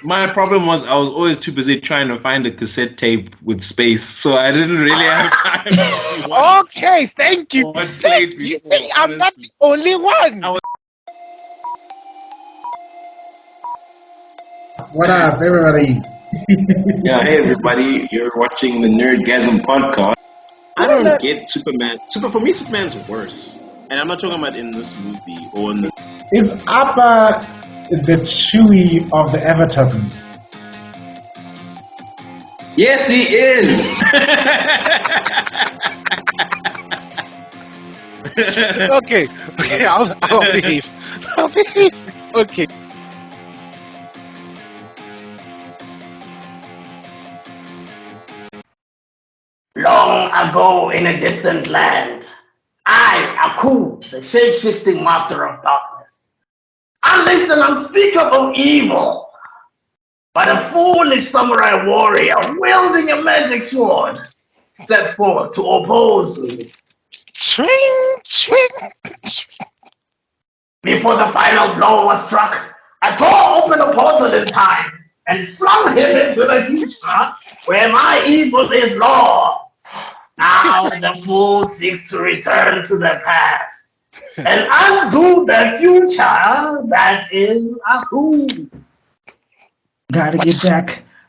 My problem was I was always too busy trying to find a cassette tape with space, so I didn't really have time to watch Okay, thank you. what played You before. see, I'm not the only one. What up, everybody? Yeah, hey everybody, you're watching the Nerdgasm podcast. I don't get Superman. For me, Superman's worse. And I'm not talking about in this movie or in the... It's Appa, the Chewie of the Avatar group. Yes, he is! Okay, I'll behave. I'll behave. Okay. Long ago in a distant land, I, Aku, the shape-shifting master of darkness, unleashed an unspeakable evil. But a foolish samurai warrior wielding a magic sword stepped forth to oppose me. Swing. Before the final blow was struck, I tore open a portal in time and flung him into the future where my evil is law. Now the fool seeks to return to the past and undo the future that is Aku. Gotta get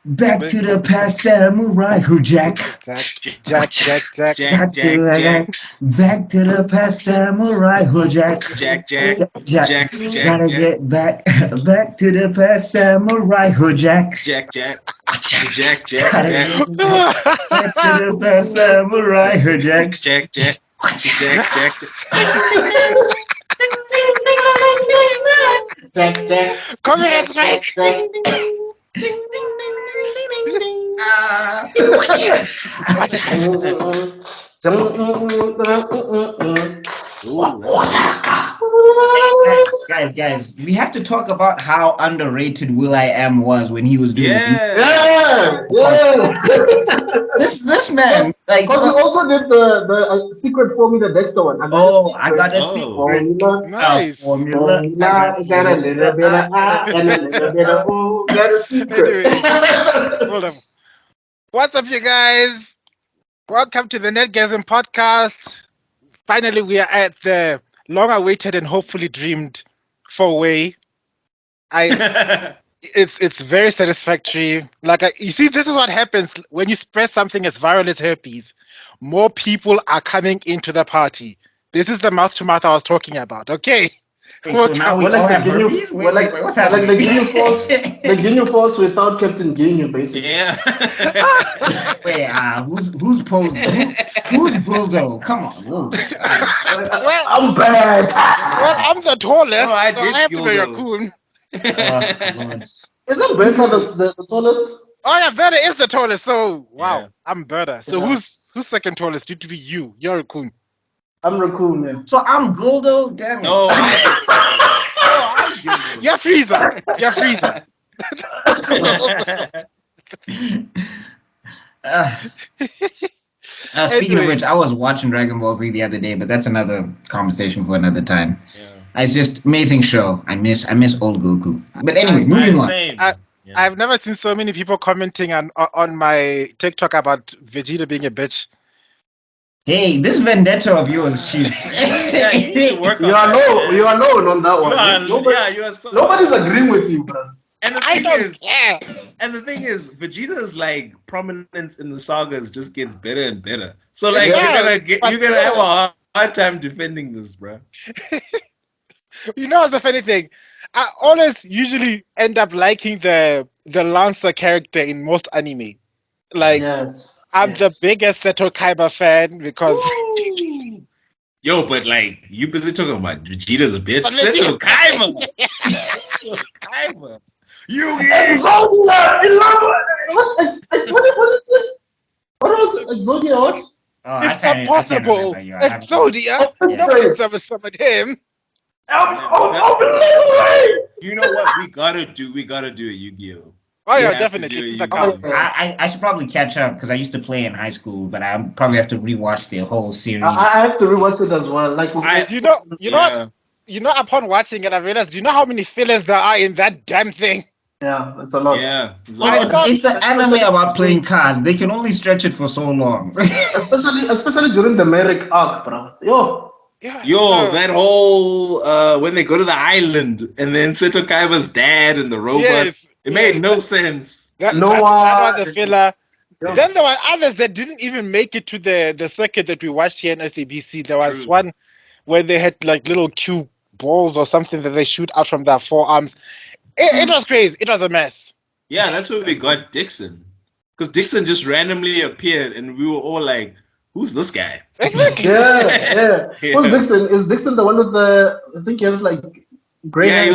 back to the past, samurai who Jack. Jack. Back to the past, samurai who Jack. Jack. Gotta get back to the past, samurai who Jack. Jack. Gotta get back to the past, samurai who Jack. Jack. Come here, Strike. Guys, we have to talk about how underrated Will.i.am was when he was doing Yeah. this man. Like, Because he also did the secret formula Dexter one. I got a secret. Nice. Formula. I Got a little bit of I and a little bit of ooh, got a secret. Hold on. What's up, you guys? Welcome to the Nerdgasm podcast. Finally, we are at the long-awaited and hopefully dreamed four-way. It's very satisfactory. You see, this is what happens when you spread something as viral as herpes. More people are coming into the party. This is the mouth-to-mouth I was talking about. Okay. So now we all have herpes? We're like what's happening? the Ginyu Force without Captain Ginyu, basically. Yeah. Wait, who's posing? Who's Bulldog? Come on. Whoa. Well, I'm bad. I'm the tallest, Oh, I so did I have to be a Gildo. raccoon. Lord. Isn't Bertha the tallest? Oh yeah, Berta is the tallest. So wow, Yeah. I'm Berta. So Yeah. who's second tallest? Due to be you. You're a raccoon. I'm raccoon, yeah. So I'm Guldo? Damn it. No. I'm Gildo. You're Freezer. You're Freezer. Speaking of Anyway. which, I was watching Dragon Ball Z the other day, but that's another conversation for another time. It's just amazing show. I miss old Goku. But anyway, moving on. Same. I've never seen so many people commenting on my TikTok about Vegeta being a bitch. Hey, this vendetta of yours, Chief. Yeah, you need to work on You are that. low. You are low on that one. You are so... Nobody's agreeing with you, man. And the I thing don't is, care. Vegeta's like prominence in the sagas just gets better and better. So like Yeah, but you're gonna have a hard time defending this, bro. You know what's the funny thing? I always usually end up liking the Lancer character in most anime. Like Yes. I'm the biggest Seto Kaiba fan because Yo, but like you busy talking about Vegeta's a bitch. But let's- Seto Kaiba. Seto Kaiba. You Exodia! What is it? What was it? Exodia what? Oh, it's not possible. Exodia, Yeah. nobody ever summoned him. You know what we gotta do? We gotta do a Yu-Gi-Oh. Oh We yeah, have to definitely. do It's it, the you count. know. I should probably catch up because I used to play in high school, but I probably have to rewatch the whole series. I have to rewatch it as well. Like You know, upon watching it, I realized, do you know how many fillers there are in that damn thing? Yeah, it's a lot. Yeah. Well, it's an anime about playing cards. They can only stretch it for so long. Especially during the Merrick arc, bro. Yo, that whole when they go to the island and then Seto Kaiba's dad and the robot, it made no sense. That was a filler. Then there were others that didn't even make it to the circuit that we watched here in SABC. There was one where they had like little cube balls or something that they shoot out from their forearms. It was crazy. It was a mess. Yeah, that's where we got Dixon. Because Dixon just randomly appeared and we were all like, who's this guy? Exactly. Yeah. Who's Dixon? Is Dixon the one with I think he has like gray hair?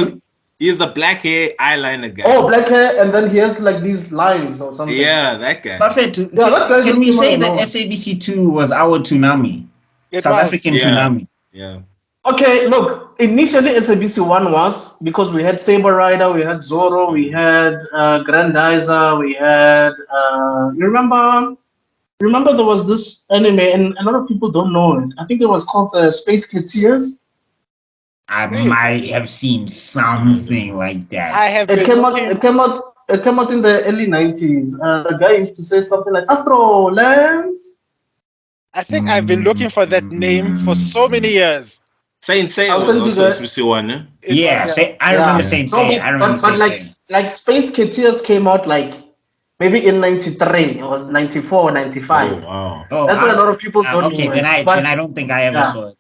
He's the black hair eyeliner guy. Oh, black hair, and then he has like these lines or something. Yeah, that guy. Perfect. Can we say that SABC2 was our Toonami? South African Toonami. Yeah. Okay, look. Initially, SABC1 was because we had Saber Rider, we had Zorro, we had Grandizer, we had. You remember? Remember there was this anime, and a lot of people don't know it. I think it was called the Space Cateers. I might have seen something like that. It came out in the early 90s. The guy used to say something like Astro Lands. I think I've been looking for that name for so many years. Saint Seiya was also SBC1, eh? Yeah, I remember Saint Seiya. But like Space Cateers came out like maybe in 93. It was 94, 95. Oh, wow. That's what a lot of people don't know. Okay, then I don't think I ever saw it.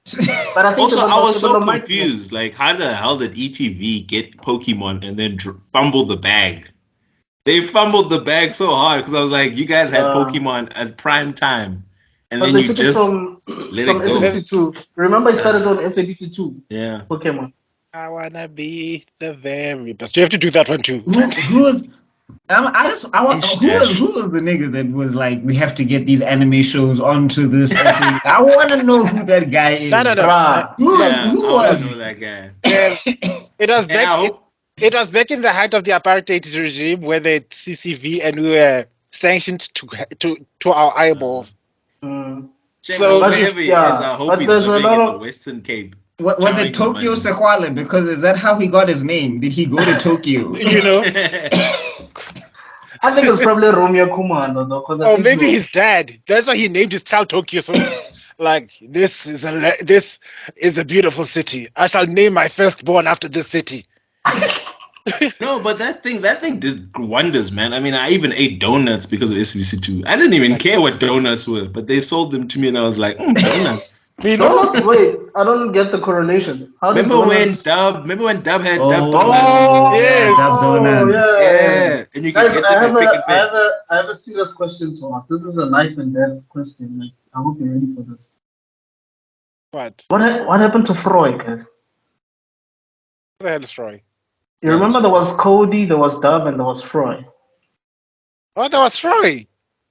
But I think also, I was so confused. Like, how the hell did ETV get Pokemon and then fumble the bag? They fumbled the bag so hard because I was like, you guys had Pokemon at prime time. And then you just let it go. SABC2. Remember, it started on SABC2. Yeah. Pokemon. I wanna be the very best. You have to do that one too. Who was the nigga that was like, we have to get these anime shows onto this? I want to know who that guy is. No. Who was that guy? It was back. It was back in the height of the apartheid regime, where they CCV and we were sanctioned to our eyeballs. So I hope he's living in the Western Cape. Was it Tokyo Sequale? Because is that how he got his name? Did he go to Tokyo? You know. I think it's probably Romeo Kumano though. Or maybe his dad. That's why he named his child Tokyo. So, like, this is a beautiful city. I shall name my firstborn after this city. No, but that thing did wonders, man. I mean, I even ate donuts because of SBC2. I didn't even care what donuts were, but they sold them to me, and I was like, donuts. Donuts? Wait, I don't get the correlation. Remember when Dub had Dub donuts? Oh, yes. Dub donuts. Yeah. And you guys, I have a serious question to ask. This is a life and death question. Like, I hope you're ready for this. What happened to Froy, guys? What the hell is Froy? You remember there was Cody, there was Dub, and there was Froy. Oh, there was Froy.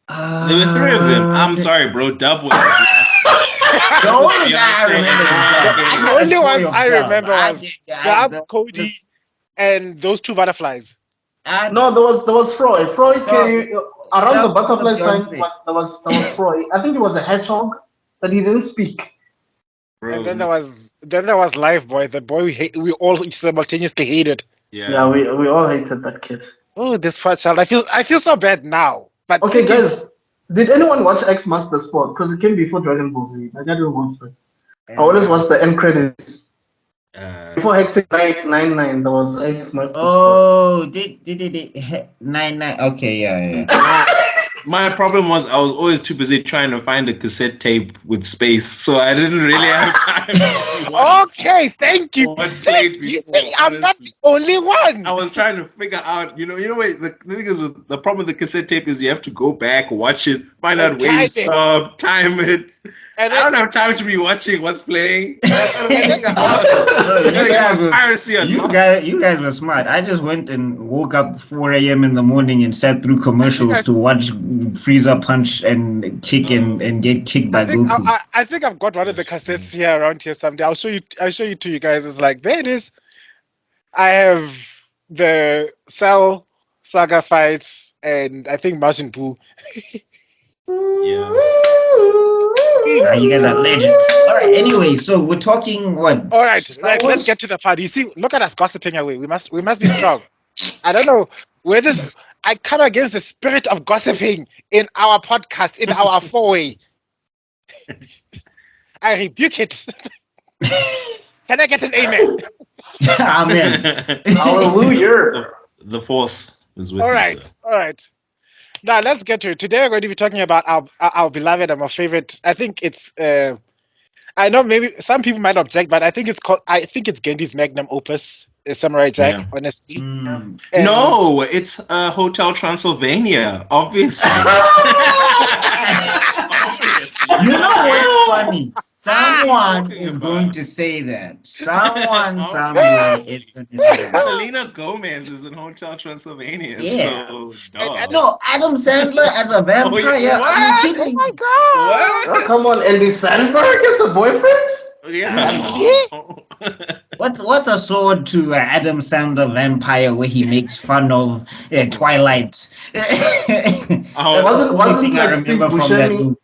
There were three of them. I'm sorry, bro. Dub was the only guy I remember. The only ones I remember was Dub, Cody, and those two butterflies. No, there was Froy. Froy came around the butterfly sign. There was Froy. I think it was a hedgehog, but he didn't speak. Bro. And then there was Life Boy, the boy we all simultaneously hated. Yeah, we all hated that kid. Oh, this poor child. I feel so bad now. But okay, guys, did anyone watch X Master Sport? Because it came before Dragon Ball Z. I didn't watch it. I always watched the end credits. Before Hectic 99, there was X Master Sport. Oh, did 99? Okay, yeah. My problem was I was always too busy trying to find a cassette tape with space, so I didn't really have time. Okay, thank you. I'm not the only one. I was trying to figure out, wait, the thing is, the problem with the cassette tape is you have to go back, watch it, find out where you stop, time it. And I don't have time to be watching what's playing. You guys were smart. I just went and woke up 4 a.m. in the morning and sat through commercials to watch Frieza punch and kick and get kicked by Goku. I think I've got one of the cassettes here around here someday. I'll show you to you guys. It's like, there it is. I have the Cell Saga fights and I think Majin Buu. Yeah. You guys are legends. All right. Anyway, so we're talking what? All right. Let's get to the party. You see, look at us gossiping away. We must be strong. I don't know where this. I come against the spirit of gossiping in our podcast, in our four-way. I rebuke it. Can I get an amen? Amen. Hallelujah. The force is with All you, right, sir. all right. Now let's get to it. Today we're going to be talking about our beloved and our favorite. I think it's. I know maybe some people might object, but I think it's called. I think it's Gendy's magnum opus, Samurai Jack. Yeah. Honestly, Mm. And- No, it's Hotel Transylvania, obviously. You know what's funny? Someone talking is about? going to say that. Someone somewhere is going to say that. Selena Gomez is in Hotel Transylvania, Yeah. so And- No, Adam Sandler as a vampire. Oh, yeah. Are you What? oh kidding? my god! Oh, come on, Andy Sandberg is the boyfriend? Yeah. What's a sword to Adam Sandler vampire where he makes fun of Twilight? That's the Wasn't only thing I like Steve remember from that Buscemi? movie.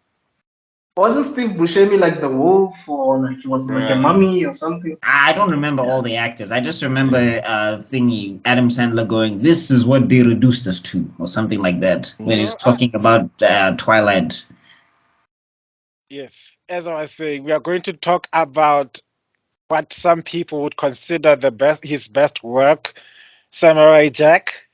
Wasn't Steve Buscemi like the wolf, or like he was like a Bruh. mummy or something? I don't remember all the actors. I just remember thingy Adam Sandler going, "This is what they reduced us to," or something like that when he was talking about Twilight. Yes, as I was saying, we are going to talk about what some people would consider his best work, Samurai Jack.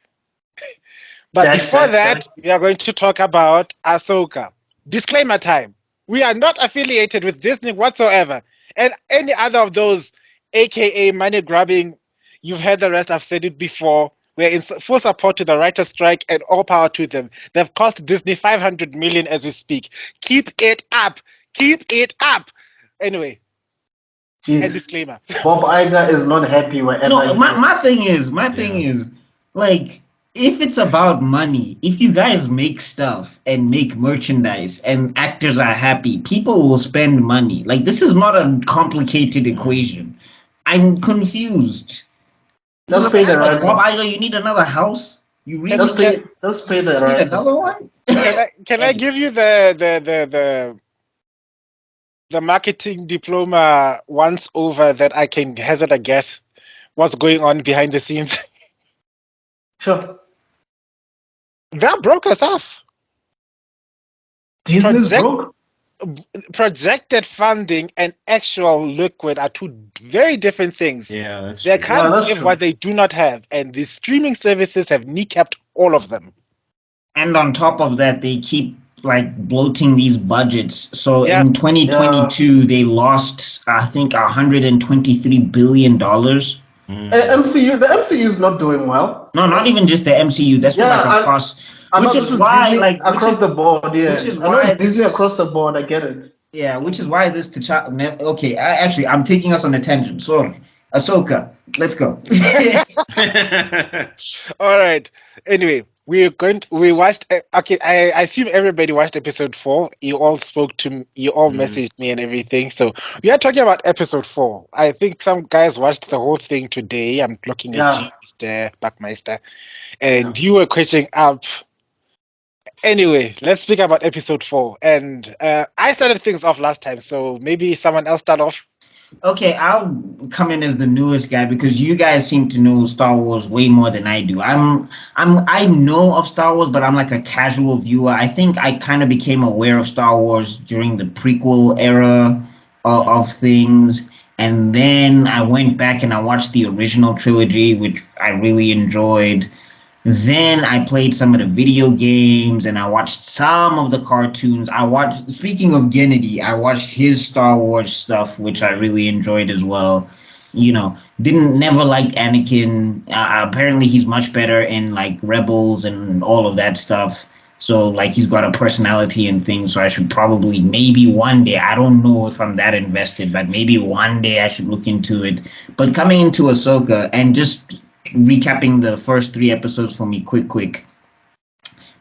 But Jack, before Jack, that, Jack. we are going to talk about Ahsoka. Disclaimer time. We are not affiliated with Disney whatsoever. And any other of those, aka money grabbing, you've heard the rest, I've said it before. We're in full support to the writer's strike and all power to them. They've cost Disney 500 million as we speak. Keep it up. Keep it up. Anyway, and Jeez. disclaimer. Bob Iger is not happy wherever No, he my goes. thing is, like, if it's about money, if you guys make stuff and make merchandise and actors are happy, people will spend money. Like, this is not a complicated equation. I'm confused. Just pay the Like, Bob right. Iger, you need another house? You really Just pay the need right. another one? Can I give you the marketing diploma once over that I can hazard a guess what's going on behind the scenes? Sure. They're broke as off. Disney's Project- broke. Projected funding and actual liquid are two very different things. Yeah, that's They true. can't Yeah, that's give true. what they do not have, and the streaming services have kneecapped all of them. And on top of that, they keep like bloating these budgets. So Yeah. in 2022, they lost, I think, $123 billion. The MCU is not doing well. No, not even just the MCU. That's Yeah, like across. I know Which this is is why, Disney like, across the board. Yeah, which is I know why it's Disney this- across the board. I get it. Yeah, which is why this T'Challa. Okay, actually, I'm taking us on a tangent. Sorry, Ahsoka. Let's go. All right. Anyway, we watched. Okay, I assume everybody watched episode 4. You all spoke to me, you all messaged me and everything. So we are talking about episode 4. I think some guys watched the whole thing today. I'm looking at Yeah. you, Mr. BuckMeister, and you were catching up. Anyway, let's speak about episode 4. And I started things off last time, so maybe someone else start off. Okay, I'll come in as the newest guy because you guys seem to know Star Wars way more than I do. I know of Star Wars, but I'm like a casual viewer. I think I kind of became aware of Star Wars during the prequel era of things, and then I went back and I watched the original trilogy, which I really enjoyed. Then I played some of the video games and I watched some of the cartoons. Speaking of Genndy, I watched his Star Wars stuff, which I really enjoyed as well. You know, never liked Anakin. Apparently he's much better in like Rebels and all of that stuff. So like he's got a personality and things. So I should probably maybe one day, I don't know if I'm that invested, but maybe one day I should look into it. But coming into Ahsoka and just recapping the first 3 episodes for me quick.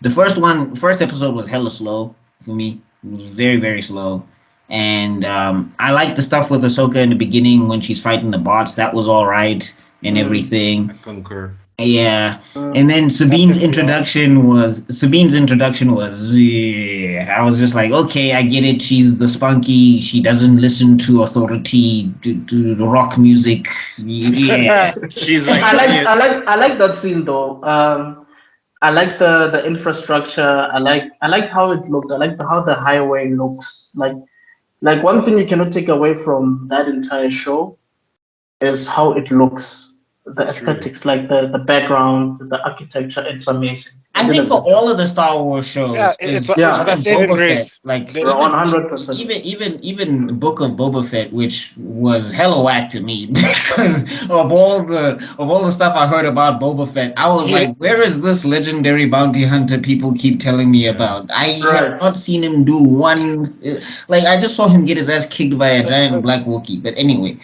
The first episode was hella slow for me. It was very, very slow. And I liked the stuff with Ahsoka in the beginning when she's fighting the bots. That was all right and everything. I concur. Yeah, and then Sabine's introduction was yeah, I was just like, okay, I get it. She's the spunky. She doesn't listen to authority, to rock music. Yeah, She's like, I like that scene though. I like the infrastructure. I like how it looked. I like how the highway looks. Like one thing you cannot take away from that entire show is how it looks. The aesthetics, like the background, the architecture, it's amazing. I think for all of the Star Wars shows, it's Yeah, the saving Boba grace. Fett, like The- 100%. even Book of Boba Fett, which was hella whack to me because of all the stuff I heard about Boba Fett, I was like, where is this legendary bounty hunter people keep telling me about? I have not seen him do one. Like I just saw him get his ass kicked by a giant black Wookiee. But anyway,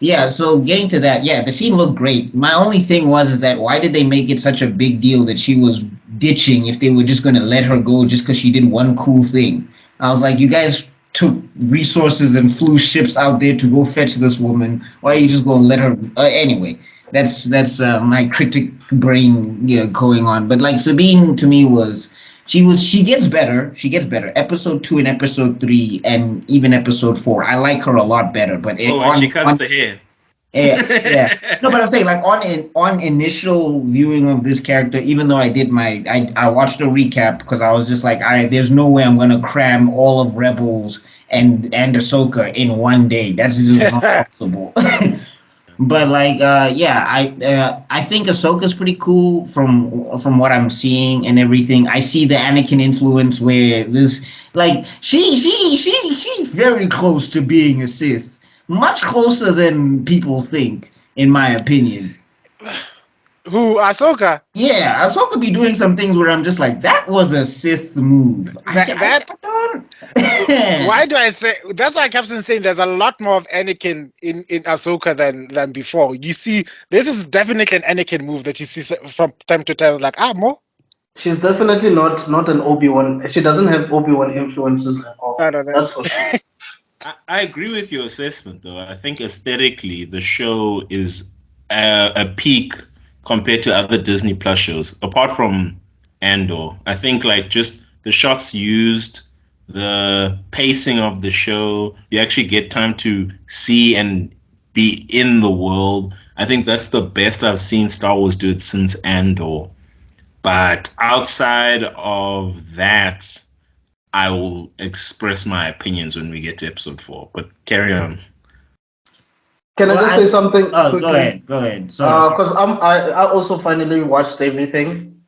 yeah, so getting to that, yeah, the scene looked great. My only thing was that why did they make it such a big deal that she was ditching if they were just going to let her go just because she did one cool thing? I was like, you guys took resources and flew ships out there to go fetch this woman. Why are you just going to let her? Anyway, that's my critic brain going on. But like Sabine to me she gets better. She gets better. Episode 2 and episode 3 and even episode 4. I like her a lot better. But she cuts the hair. Yeah. No, but I'm saying like on initial viewing of this character, even though I did I watched a recap because I was just like, there's no way I'm gonna cram all of Rebels and Ahsoka in one day. That's just not possible. But like, I think Ahsoka's pretty cool from what I'm seeing and everything. I see the Anakin influence where this, like, she's very close to being a Sith, much closer than people think, in my opinion. Who, Ahsoka? Yeah, Ahsoka be doing some things where I'm just like, that was a Sith move. Why do I say that's why I kept on saying there's a lot more of Anakin in Ahsoka than before. You see, this is definitely an Anakin move that you see from time to time. Like, more. She's definitely not an Obi-Wan. She doesn't have Obi-Wan influences at all. I don't know. That's for sure. I agree with your assessment, though. I think aesthetically, the show is a peak compared to other Disney Plus shows, apart from Andor. I think like just the shots used, the pacing of the show, you actually get time to see and be in the world. I think that's the best I've seen Star Wars do it since Andor. But outside of that, I will express my opinions when we get to episode 4. But carry on. Can I just say something? Oh, go ahead. Sorry. Because I also finally watched everything.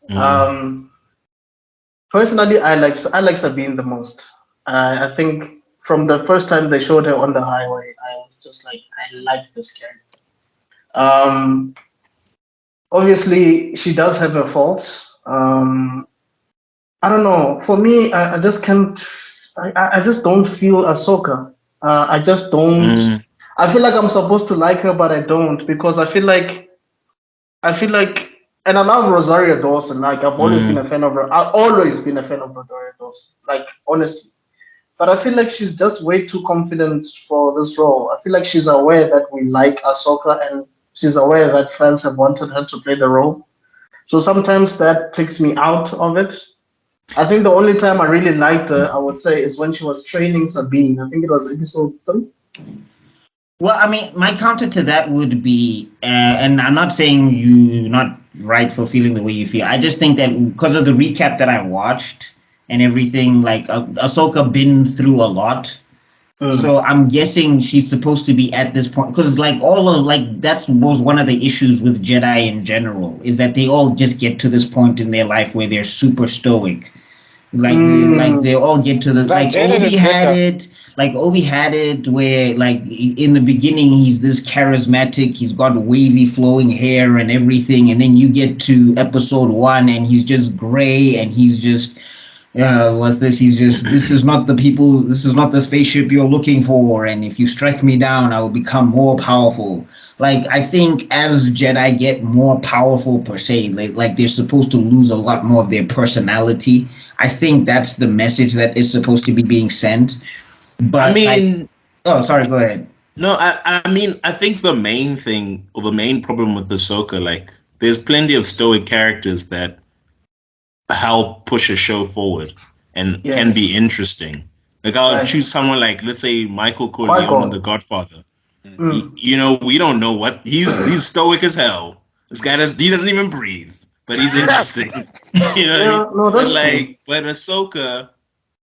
Personally, I like Sabine the most. I think from the first time they showed her on the highway, I was just like, I like this character. Obviously, she does have her faults. I don't know. For me, I just can't. I just don't feel Ahsoka. I just don't. I feel like I'm supposed to like her, but I don't because I feel like, and I love Rosario Dawson. Like I've always been a fan of her. I've always been a fan of Rosario Dawson. Like honestly, but I feel like she's just way too confident for this role. I feel like she's aware that we like Ahsoka, and she's aware that fans have wanted her to play the role. So sometimes that takes me out of it. I think the only time I really liked her, I would say, is when she was training Sabine. I think it was episode 3. Well, I mean, my counter to that would be, and I'm not saying you're not right for feeling the way you feel. I just think that because of the recap that I watched and everything, like Ahsoka been through a lot. So I'm guessing she's supposed to be at this point because like that was one of the issues with Jedi in general is that they all just get to this point in their life where they're super stoic. Like they all get to the like Obi had it where like in the beginning he's this charismatic, he's got wavy flowing hair and everything, and then you get to episode 1 and he's just gray and he's just this is not the spaceship you're looking for, and if you strike me down I will become more powerful. Like I think as Jedi get more powerful per se, like they're supposed to lose a lot more of their personality. I think that's the message that is supposed to be being sent. But I mean, oh, sorry, go ahead. No, I mean, I think the main thing or the main problem with Ahsoka, like, there's plenty of stoic characters that help push a show forward and can Yes. be interesting. Like, I'll Right. choose someone like, let's say, Michael Corleone in Qui-Gon. The Godfather. Mm. You know, we don't know what he's stoic as hell. This guy he doesn't even breathe, but he's interesting. You know what I Yeah, mean? no, that's But Ahsoka,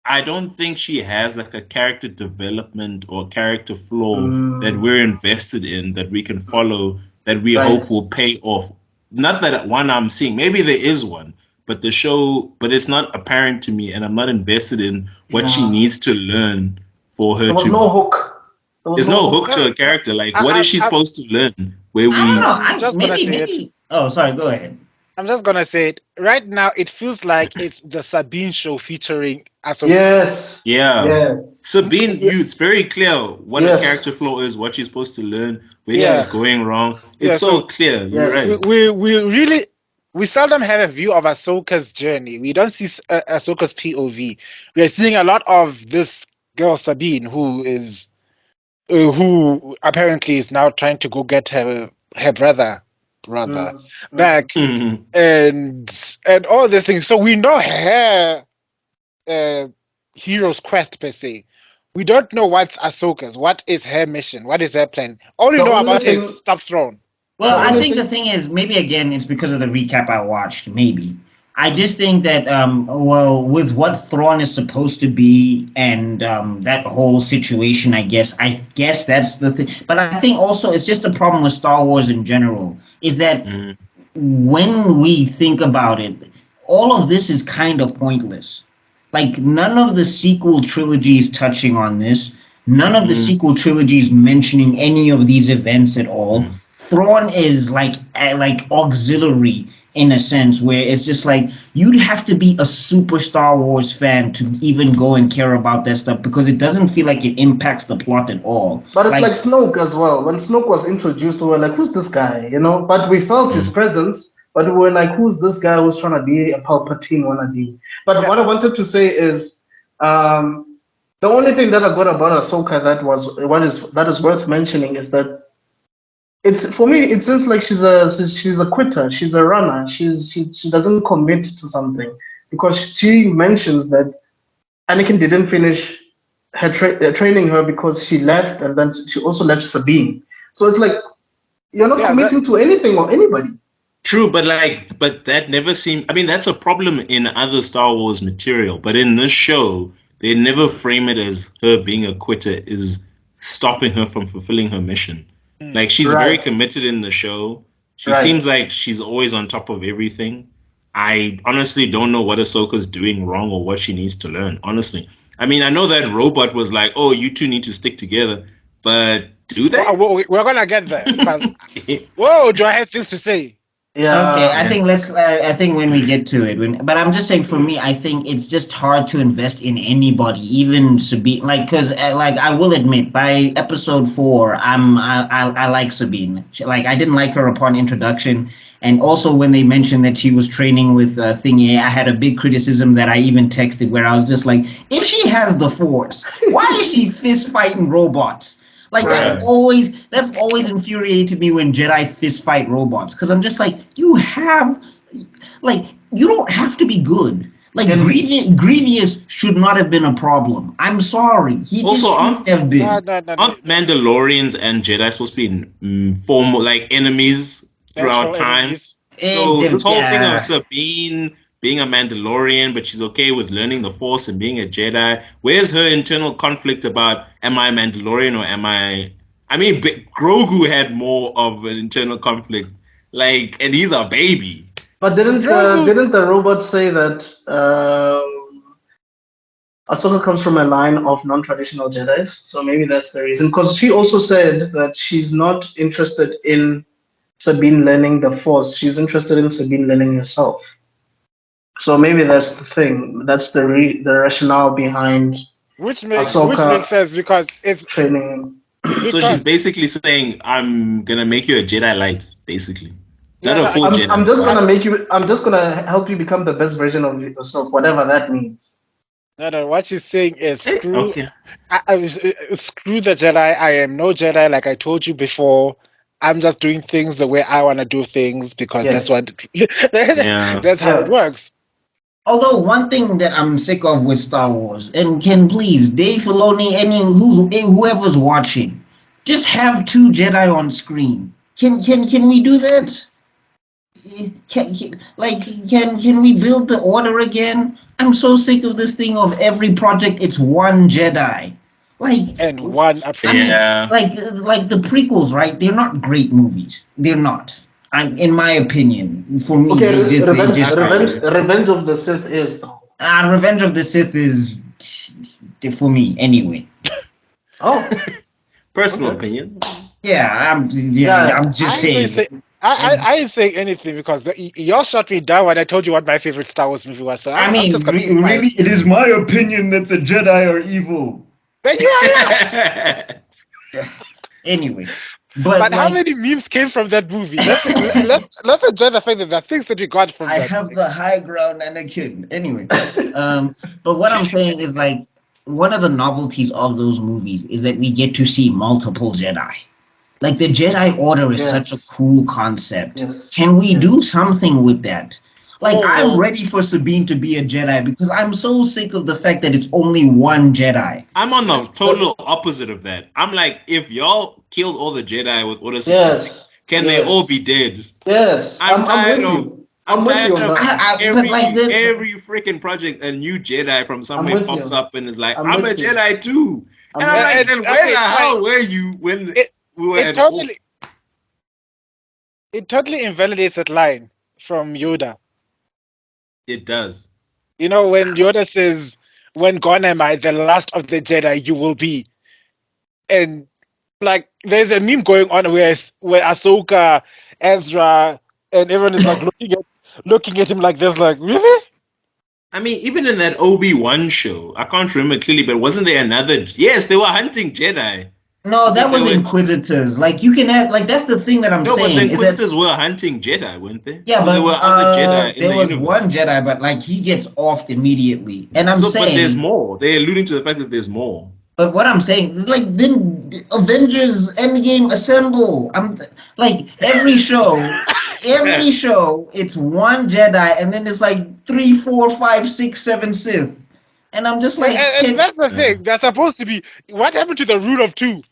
I don't think she has like a character development or character flaw that we're invested in, that we can follow, that we Right. hope will pay off. Not that one I'm seeing. Maybe there is one, but but it's not apparent to me, and I'm not invested in what she Yeah. needs to learn for her There was to. no hook. There's no hook to a character. Like, what is she supposed to learn? Where I don't know. I'm just gonna say it. Maybe. Oh, sorry. Go ahead. I'm just gonna say it. Right now, it feels like it's the Sabine show featuring Ahsoka. Yes. Yeah. Yes. Sabine, Yeah. it's very clear what Yes. a character flaw is, what she's supposed to learn, where Yes. she's going wrong. Yeah, It's so clear. You're Yes. right. We seldom have a view of Ahsoka's journey. We don't see Ahsoka's POV. We are seeing a lot of this girl Sabine, who apparently is now trying to go get her brother back, Mhm. and all these things. So we know her hero's quest per se. We don't know what's Ahsoka's. What is her mission? What is her plan? All we The know only about thing- is stop throne. Well, The I only think the thing- thing is, maybe again, it's because of the recap I watched. Maybe I just think that, well, with what Thrawn is supposed to be and that whole situation, I guess that's the thing. But I think also it's just a problem with Star Wars in general. Is that Mhm. when we think about it, all of this is kind of pointless. Like, none of the sequel trilogies touching on this, none of the sequel trilogies mentioning any of these events at all. Thrawn is like auxiliary in a sense, where it's just like you'd have to be a super Star Wars fan to even go and care about that stuff, because it doesn't feel like it impacts the plot at all. But it's like Snoke as well. When Snoke was introduced, we were like, who's this guy? You know? But we felt his presence, but we were like, who's this guy who's trying to be a Palpatine wannabe? But what I wanted to say is, the only thing that I got about Ahsoka that is worth mentioning is that it's, for me, it seems like she's a quitter. She's a runner. She doesn't commit to something, because she mentions that Anakin didn't finish her training her because she left, and then she also left Sabine. So it's like you're not committing to anything or anybody. True, but that never seemed. I mean, that's a problem in other Star Wars material, but in this show, they never frame it as her being a quitter is stopping her from fulfilling her mission. Like, she's very committed in the show. She seems like she's always on top of everything. I honestly don't know what Ahsoka's doing wrong or what she needs to learn, honestly. I mean, I know that robot was like, oh, you two need to stick together, but do they? We're gonna get there. Because, whoa, do I have things to say? Yeah. Okay, I think I think when we get to it, but I'm just saying, for me, I think it's just hard to invest in anybody, even Sabine. Like, because I will admit, by episode 4, I like Sabine. I didn't like her upon introduction, and also when they mentioned that she was training with Thingy, I had a big criticism that I even texted, where I was just like, if she has the Force, why is she fist fighting robots? Like, that's always infuriated me when Jedi fist fight robots, because I'm just like, you don't have to be good. Like, Grievous should not have been a problem. I'm sorry, he Also, just shouldn't have been. Aren't Mandalorians and Jedi supposed to be formal, like, enemies throughout time? So this whole thing of Sabine being a Mandalorian, but she's okay with learning the Force and being a Jedi. Where's her internal conflict about, am I a Mandalorian or am I... I mean, Grogu had more of an internal conflict. Like, and he's a baby. But didn't the robot say that Ahsoka comes from a line of non-traditional Jedis? So maybe that's the reason. Because she also said that she's not interested in Sabine learning the Force. She's interested in Sabine learning herself. So maybe that's the thing. That's the rationale behind which makes sense, because it's training. So she's basically saying, I'm gonna make you a Jedi Light, basically. Not a full Jedi. I'm just gonna help you become the best version of yourself, whatever that means. No. What she's saying is screw. Okay. Screw the Jedi. I am no Jedi, like I told you before. I'm just doing things the way I want to do things because that's Yes. what. Yeah. That's how it Yeah. works. Although one thing that I'm sick of with Star Wars, and can please Dave Filoni, whoever's watching, just have two Jedi on screen. Can we do that? Can we build the order again? I'm so sick of this thing of every project it's one Jedi. Like And one I mean, Yeah. like the prequels, right? They're not great movies. They're not. In my opinion, for me, Okay, they just Revenge of the Sith is though. Revenge of the Sith is for me anyway. Oh, Personal Okay. opinion. Yeah, Yeah. I'm just I ain't saying. say, I ain't saying anything because y'all shut me down when I told you what my favorite Star Wars movie was. So I I'm mean, just gonna be really, quiet. it is my opinion that the Jedi are evil. Then you are right. Anyway, but But how like, many memes came from that movie? Let's enjoy the fact that there are things that we got from I that. have the high ground and a kid. Anyway, but what I'm saying is like one of the novelties of those movies is that we get to see multiple Jedi. Like the Jedi Order is such a Yes. cool concept. Yes. Can we Yes. do something with that? Like Oh, I'm well. ready for Sabine to be a Jedi because I'm so sick of the fact that it's only one Jedi. I'm on the total opposite of that. I'm like, if y'all killed all the Jedi with Order 66, Yes. can they Yes. all be dead? Yes. I'm I'm tired with of you. I'm with tired you on of that. But like the, every freaking project a new Jedi from somewhere with pops you. up and is like, I'm I'm a with you. Jedi too. I'm And I'm with like, you. then where Okay, the hell fine. were you when It we were it at totally it totally invalidates that line from Yoda. It does. You know when Yoda says, "When gone am I, the last of the Jedi you will be," and like there's a meme going on where Ahsoka, Ezra, and everyone is like looking at him like this, like really? I mean, even in that Obi-Wan show, I can't remember clearly, but wasn't there another? Yes, they were hunting Jedi. no, that But they was were Inquisitors. Like you can have like that's the thing that I'm no, but the saying is that Inquisitors were hunting Jedi, weren't they? yeah, So there were but other Jedi in there the was one universe. Jedi, but like he gets offed immediately, and I'm So, but there's saying. more. They're alluding to the fact that there's more. But what I'm saying, like, then Avengers Endgame assemble. Like every show, it's one Jedi, and then it's like 3, 4, 5, 6, 7 Sith, and I'm just like, And that's the thing. They're supposed to be. What happened to the rule of two?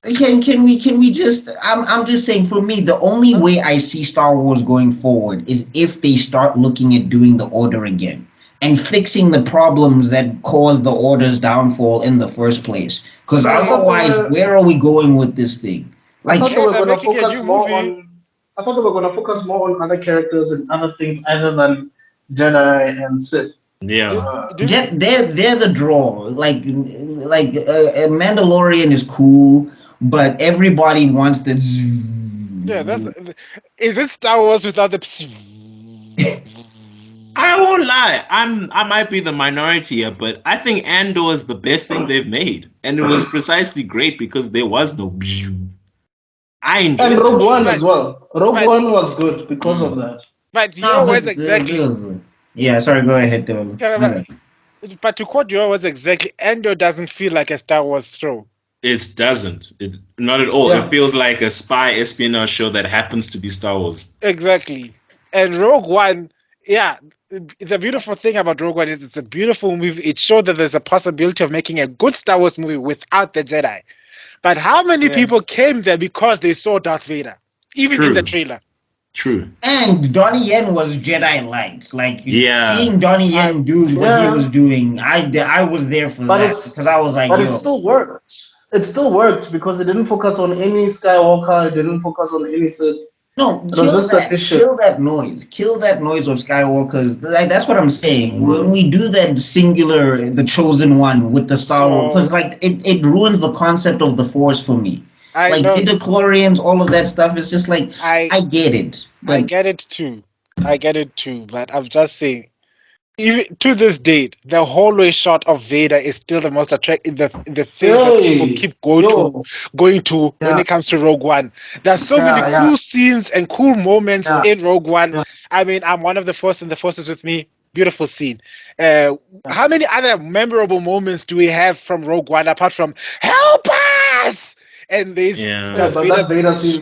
can we just? I'm just saying, for me, the only way I see Star Wars going forward is if they start looking at doing the Order again and fixing the problems that caused the Order's downfall in the first place. Because I thought they otherwise, were- where are we going with this thing? I Like, thought they Yeah, were they're going to making a focus new more movie. on. I thought they were going to focus more on other characters and other things other than Jedi and Sith. Yeah. they're the draw. Like a Mandalorian is cool, but everybody wants the. Yeah, is it Star Wars without the? I won't lie. I might be the minority here, but I think Andor is the best thing they've made, and it was precisely great because there was no. I enjoyed And that Rogue shit. One as well. Rogue but- One was good because of that. But No, your but words exactly. yeah. Sorry, go ahead, Tebello. Yeah, but to quote your words exactly, Endor doesn't feel like a Star Wars show. It doesn't. Not at all. Yeah. It feels like a spy espionage show that happens to be Star Wars. Exactly. And Rogue One, yeah, the beautiful thing about Rogue One is it's a beautiful movie. It showed that there's a possibility of making a good Star Wars movie without the Jedi. But how many Yes. people came there because they saw Darth Vader, even in the trailer? True. And Donnie Yen was Jedi light. Like Yeah. seeing Donnie Yen do what he Yeah. was doing, I was there for But that it's- because I was like, But yo. it still worked. It still worked because it didn't focus on any Skywalker. It didn't focus on any Sith. No, was kill just that, an issue. kill that noise. Kill that noise of Skywalker's. Like, that's what I'm saying. When we do that singular, the chosen one with the Star Wars, because like it ruins the concept of the Force for me. I Like know. midichlorians, all of that stuff is just like I get it, I but get it too. But I'm just saying, even to this date, the hallway shot of Vader is still the most attractive. The thing that people keep going to when Yeah. it comes to Rogue One. There's so many Yeah, cool scenes and cool moments Yeah. in Rogue One. Yeah. I mean, I'm one of the Force, and the Force is with me. beautiful scene. How many other memorable moments do we have from Rogue One apart from "Help us"? And there's Yeah. Yeah, but that Vader scene.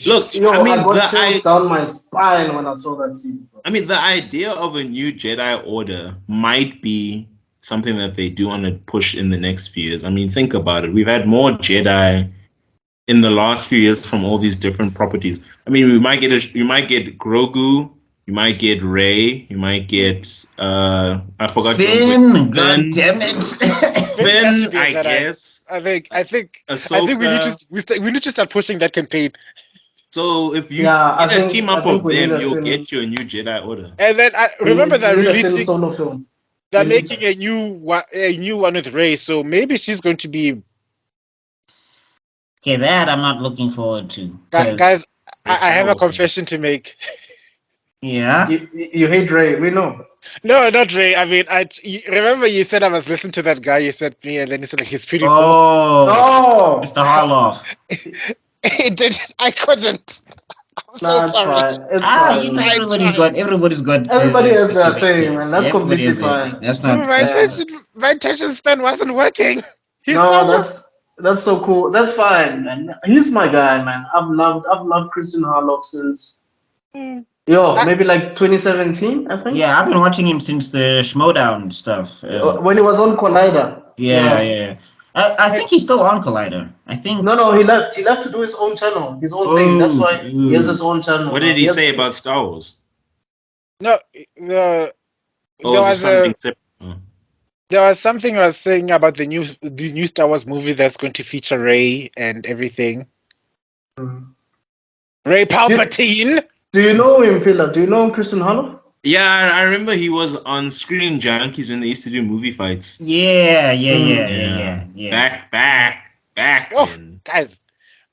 Look, Yo, I mean, I got chills down my spine when I saw that scene. I mean, the idea of a new Jedi Order might be something that they do want to push in the next few years. I mean, think about it. We've had more Jedi in the last few years from all these different properties. I mean, you might get Grogu, you might get Rey, you might get I forgot Finn, god damn it. Finn, be a I Jedi. guess. I think Ahsoka. we need to start pushing that campaign. So if you Yeah, I get a think- team I up think of we need them, a you'll Finn. get your new Jedi Order. And then I remember they're We need a Finn releasing, solo film. they're we need making a new one with Rey, so maybe she's going to be. Okay, that I'm not looking forward to. 'cause- Guys, I It's have a horrible. confession to make. Yeah. You hate Ray, we know. No, not Ray. I mean, remember you said I was listening to that guy you sent me, and then he said like he's pretty cool. Oh, Oh, Mr. Harloff. It did. I couldn't. I'm so nah, it's sorry. fine. It's You fine. know, Right, everybody's got Everybody has their specific thing, man. tastes. That's Everybody has completely their fine. thing. That's not. My That's, my attention span wasn't working. He's No, so that's so cool. That's fine, man. He's my guy, man. I've loved Christian Harloff since maybe like 2017, I think. yeah, I've been watching him since the Schmodown stuff. When he was on Collider. Yeah. I think he's still on Collider. I think. No, he left. He left to do his own channel, his own thing. That's why he has his own channel. What did he has- say about Star Wars? no. Or There was it was something separate? Oh. there was something I was saying about the new Star Wars movie that's going to feature Rey and everything. Rey Palpatine. Do you know him, Pilla? Do you know Christian Harloff? Yeah, I remember he was on Screen Junkies when they used to do movie fights. Yeah. Back. Oh, then. guys,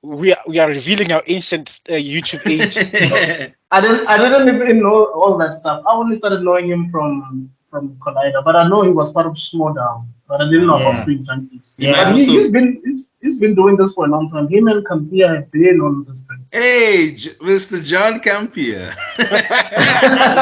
we are revealing our ancient YouTube age. I didn't even know all that stuff. I only started knowing him from Collider, but I know he was part of Schmodown. But I didn't know about Screen Junkies. Yeah, But also- he's been doing this for a long time. Him and Campia have been on this thing. Hey, Mr. John Campia.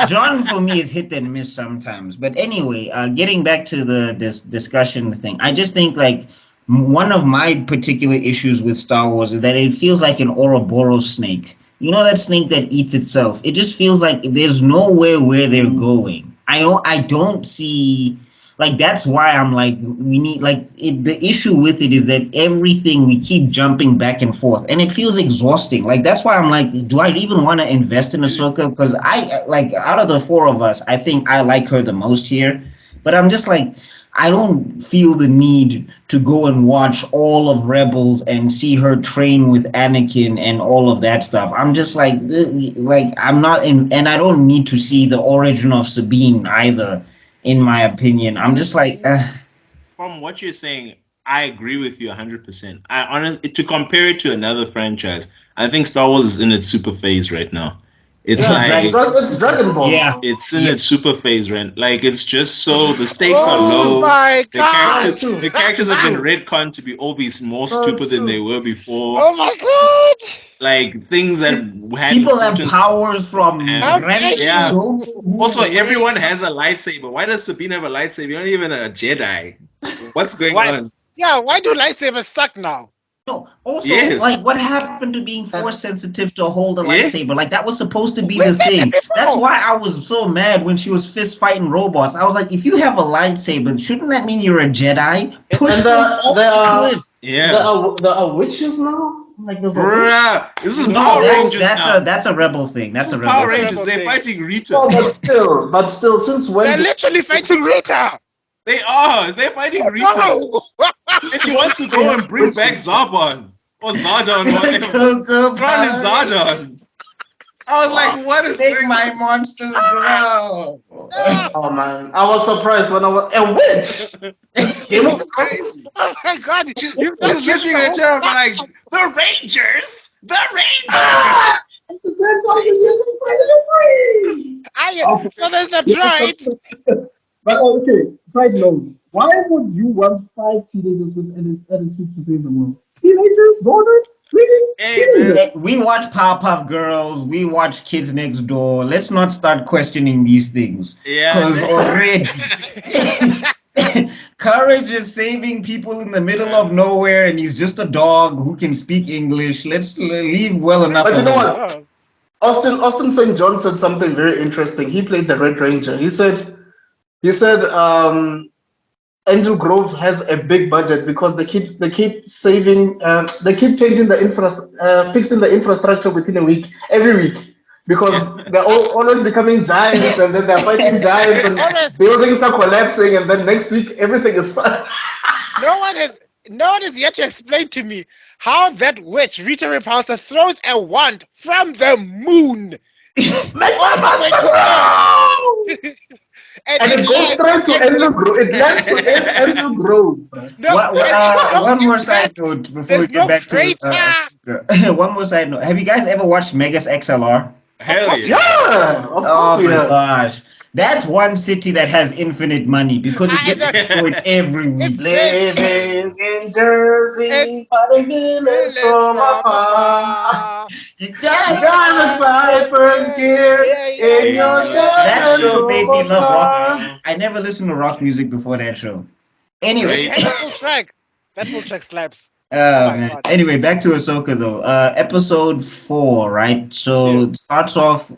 John for me is hit and miss sometimes. But anyway, getting back to this discussion thing, I just think like one of my particular issues with Star Wars is that it feels like an Ouroboros snake. You know that snake that eats itself? It just feels like there's nowhere where they're going. I don't see. Like, that's why I'm like, we need, like, the issue with it is that everything, we keep jumping back and forth, and it feels exhausting. Like, that's why I'm like, do I even want to invest in Ahsoka? Because out of the four of us, I think I like her the most here. But I'm just like, I don't feel the need to go and watch all of Rebels and see her train with Anakin and all of that stuff. I'm just like I'm not in, and I don't need to see the origin of Sabine either. In my opinion, I'm just like. From what you're saying, I agree with you 100%. To compare it to another franchise, I think Star Wars is in its super phase right now. It's It's Dragon Ball. Yeah. it's in its super phase, right? Like, it's just so the stakes are Oh low. my The god! characters have been retconned to be always more stupid than they were before. Oh my god! Like, things that had People have important- powers from Yeah. random- Yeah. don't know who Also, they everyone are. has a lightsaber. Why does Sabine have a lightsaber? You're not even a Jedi. What's going Why- on? Yeah, why do lightsabers suck now? No, also, Yes. like, what happened to being force sensitive to hold a Yeah. lightsaber? Like, that was supposed to be We the said thing. that before. That's why I was so mad when she was fist fighting robots. I was like, if you have a lightsaber, shouldn't that mean you're a Jedi? Push And them off there the are- cliff. Yeah. There are witches now. Like there's a witch. Bruh, this is No, Power Rangers now. that's a rebel thing. That's This a is rebel Power thing. Rangers. They're thing. fighting Rita. No, but still, since They're when? literally fighting Rita! They are. They're fighting Rita. No! And she wants to go and bring back Zarbon. Or Zardon. Whatever. Go, Tron and Zardon. I was like, what is Take going my on? monsters growl. Oh man, I was surprised when I was a witch. Game of Thrones. Oh my god! She's You just just listening to her like, the Rangers! The Rangers! Ah! It's the 10,000 years of freedom. So there's a droid! But okay, side note. Why would you want 5 teenagers with attitude to save the world? Teenagers, Zordon? Hey, man. We watch Powerpuff Girls. We watch Kids Next Door. Let's not start questioning these things. Yeah, Because man. already, Courage is saving people in the middle of nowhere, and he's just a dog who can speak English. Let's leave well enough But you know alone. what? Austin St. John said something very interesting. He played the Red Ranger. He said Angel Grove has a big budget because they keep saving, they keep changing the fixing the infrastructure within a week, every week, because they're always becoming giants, and then they're fighting giants, and buildings are collapsing, and then next week everything is fine. No one has yet to explain to me how that witch Rita Repulsa throws a wand from the moon all the way to Earth. And it goes straight to Angel Grove. It lands to Angel Grove. No, One more side note before we there's get no back to crater. one more side note. Have you guys ever watched Megas XLR? Hell yeah. Yeah, of Oh course we my have. gosh. That's one city that has infinite money because it gets destroyed every week. Living in Jersey, fighting villains from afar. You You gotta gotta fight first gear in your That show made me love rock Jersey. music. I never listened to rock music before that show. Anyway, That full track. That full track slaps. man. God. Anyway, back to Ahsoka though. Episode 4, right? So Yes. it starts off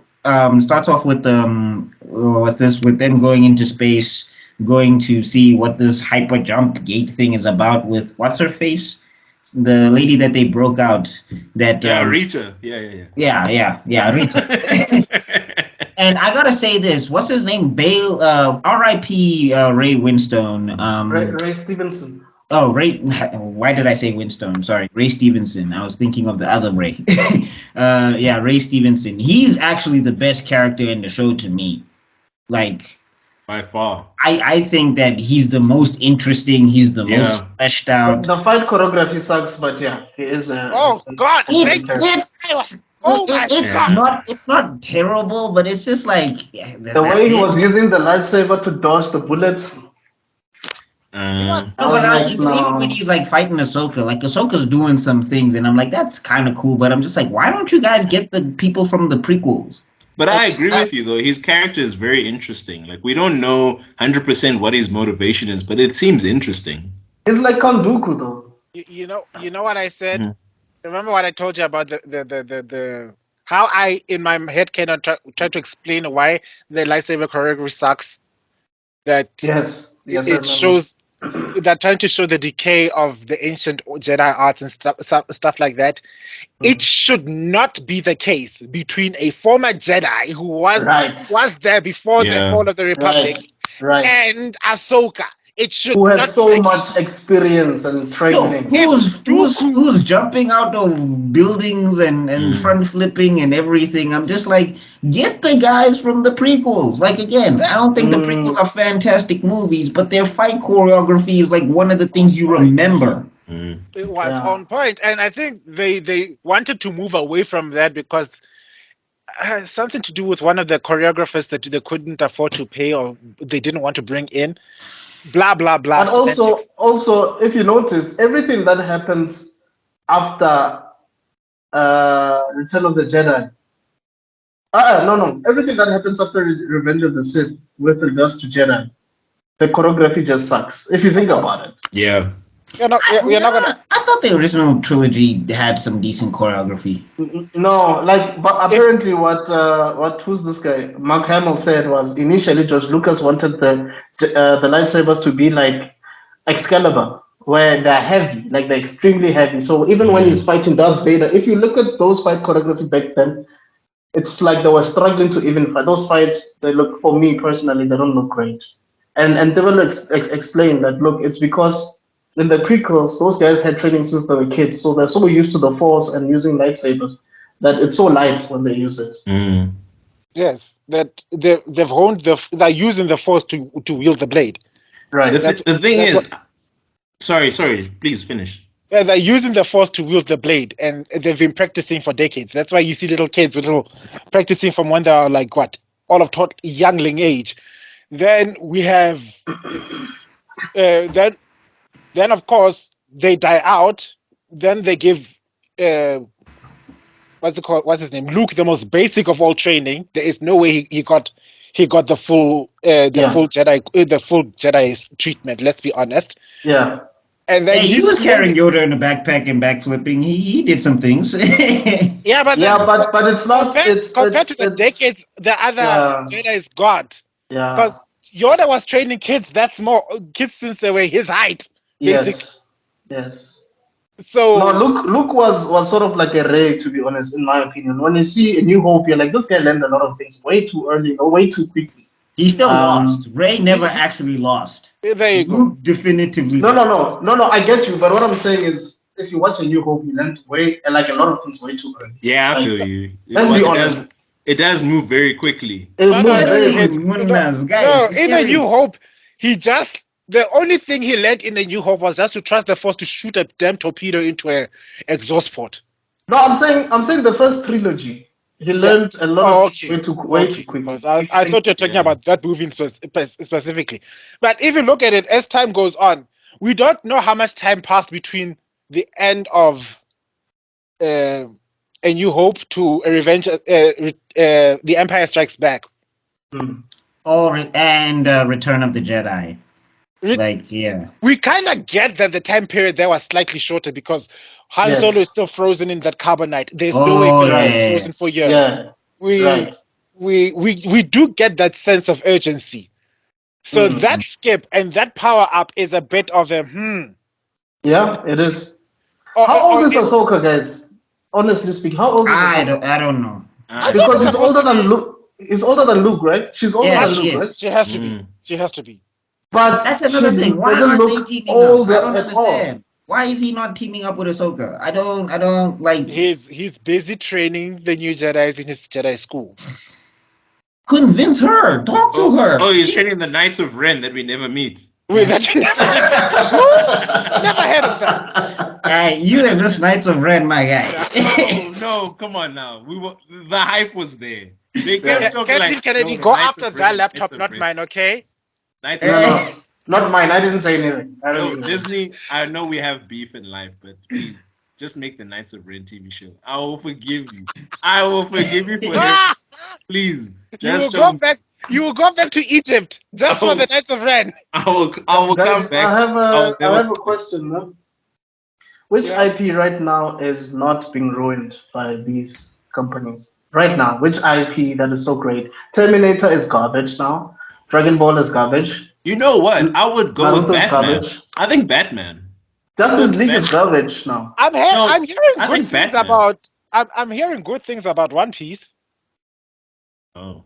with with them going into space, going to see what this hyper jump gate thing is about with what's her face? The lady that they broke out. That Yeah, Rita. Yeah. yeah, Rita. And I gotta say this, what's his name? Bale, R.I.P. Ray Winstone. Ray Stevenson. Oh, Ray. Why did I say Winstone? Sorry, Ray Stevenson. I was thinking of the other Ray. Yeah, Ray Stevenson. He's actually the best character in the show to me. Like, By far. I think that he's the most interesting. He's the most fleshed out. The fight choreography sucks, but yeah, he is a. Oh God! It's not terrible, but it's just like The way he was using the lightsaber to dodge the bullets. No, but even when he's like fighting Ahsoka, like Ahsoka's doing some things, and I'm like, that's kind of cool. But I'm just like, why don't you guys get the people from the prequels? But I agree with you though. His character is very interesting. Like we don't know 100% what his motivation is, but it seems interesting. He's like Count Dooku though. You know what I said? Remember what I told you about the how I in my head cannot try to explain why the lightsaber choreography sucks. That Yes, it shows. They're trying to show the decay of the ancient Jedi arts and stuff like that. It should not be the case between a former Jedi who was there before the fall of the Republic and Ahsoka. It should who not has so much experience and training. Who's jumping out of buildings and front flipping and everything? I'm just like, get the guys from the prequels. Like again, I don't think the prequels are fantastic movies, but their fight choreography is like one of the things you remember. It was on point, and I think they wanted to move away from that because something to do with one of the choreographers that they couldn't afford to pay or they didn't want to bring in. Blah blah blah. And also, if you notice, everything that happens after Return of the Jedi. No. Everything that happens after Revenge of the Sith with regards to Jedi, the choreography just sucks. If you think about it. Yeah. We're not gonna. I thought the original trilogy had some decent choreography. No, but apparently what who's this guy? Mark Hamill said was initially George Lucas wanted the lightsabers to be like Excalibur, where they're heavy, like they're extremely heavy. So even when he's fighting Darth Vader, if you look at those fight choreography back then, it's like they were struggling to even fight. Those fights, they look, for me personally, they don't look great. And Tebello explained that, look, it's because in the prequels, those guys had training since they were kids, so they're so used to the Force and using lightsabers that it's so light when they use it. Yes, that they've honed they're using the Force to wield the blade. Right. The thing is, sorry, please finish. Yeah, they're using the Force to wield the blade, and they've been practicing for decades. That's why you see little kids practicing from when they are like all of youngling age. Then we have then of course they die out. Then they give what's it called? What's his name? Luke, the most basic of all training. There is no way he got the full full Jedi treatment. Let's be honest. Yeah. And then Hey, he was carrying Yoda in a backpack and backflipping. He did some things. Yeah, but it's not. Compared to the decades the other Jedi's got. Yeah. Because Yoda was training kids. That's more kids since they were his height. Basically. Yes. So no, Luke was sort of like a ray, to be honest, in my opinion. When you see A New Hope, you're like, this guy learned a lot of things way too early or way too quickly. He still lost. Ray never actually lost. There you Luke go. definitively No, lost. no, I get you. But what I'm saying is, if you watch A New Hope, you learned a lot of things way too early. Yeah, I feel you. Let's be honest. It does move very quickly. In A New Hope, the only thing he learned in A New Hope was just to trust the Force to shoot a damn torpedo into an exhaust port. No, I'm saying the first trilogy. He learned a lot way too quick. I thought you were talking about that movie specifically. But if you look at it, as time goes on, we don't know how much time passed between the end of A New Hope to The Empire Strikes Back. And Return of the Jedi. We kind of get that the time period there was slightly shorter because Han Solo is still frozen in that carbonite. There's no way he was frozen for years. Yeah. We do get that sense of urgency. So that skip and that power up is a bit of a Yeah, it is. How old is Ahsoka, guys? Honestly speaking, how old is Ahsoka? I don't know. Because he's older than Luke. He's older than Luke, right? She's older than Luke, right? She has to be. She has to be. But that's another thing. Why aren't they teaming up? I don't understand. Why is he not teaming up with Ahsoka? I don't like. He's busy training the new Jedi's in his Jedi school. Convince her. Talk to her. Oh, he's training the Knights of Ren that we never meet. Wait, that you never heard of that. Hey, you and this Knights of Ren, my guy. No, come on now. The hype was there. They kept talking like, Kennedy, go after that laptop, not mine, okay? No, not mine. I didn't say anything. Disney, I know we have beef in life, but please, just make the Knights of Ren TV show. I will forgive you. I will forgive you for that. Please, just you will go back to Egypt just for the Knights of Ren. I will Guys, come back. I have a question, no? Which IP right now is not being ruined by these companies? Right now, which IP that is so great? Terminator is garbage now. Dragon Ball is garbage. You know what? I would go with Batman. Garbage. I think Batman. Justice League is garbage now. I'm hearing good things about. I'm hearing good things about One Piece. Oh.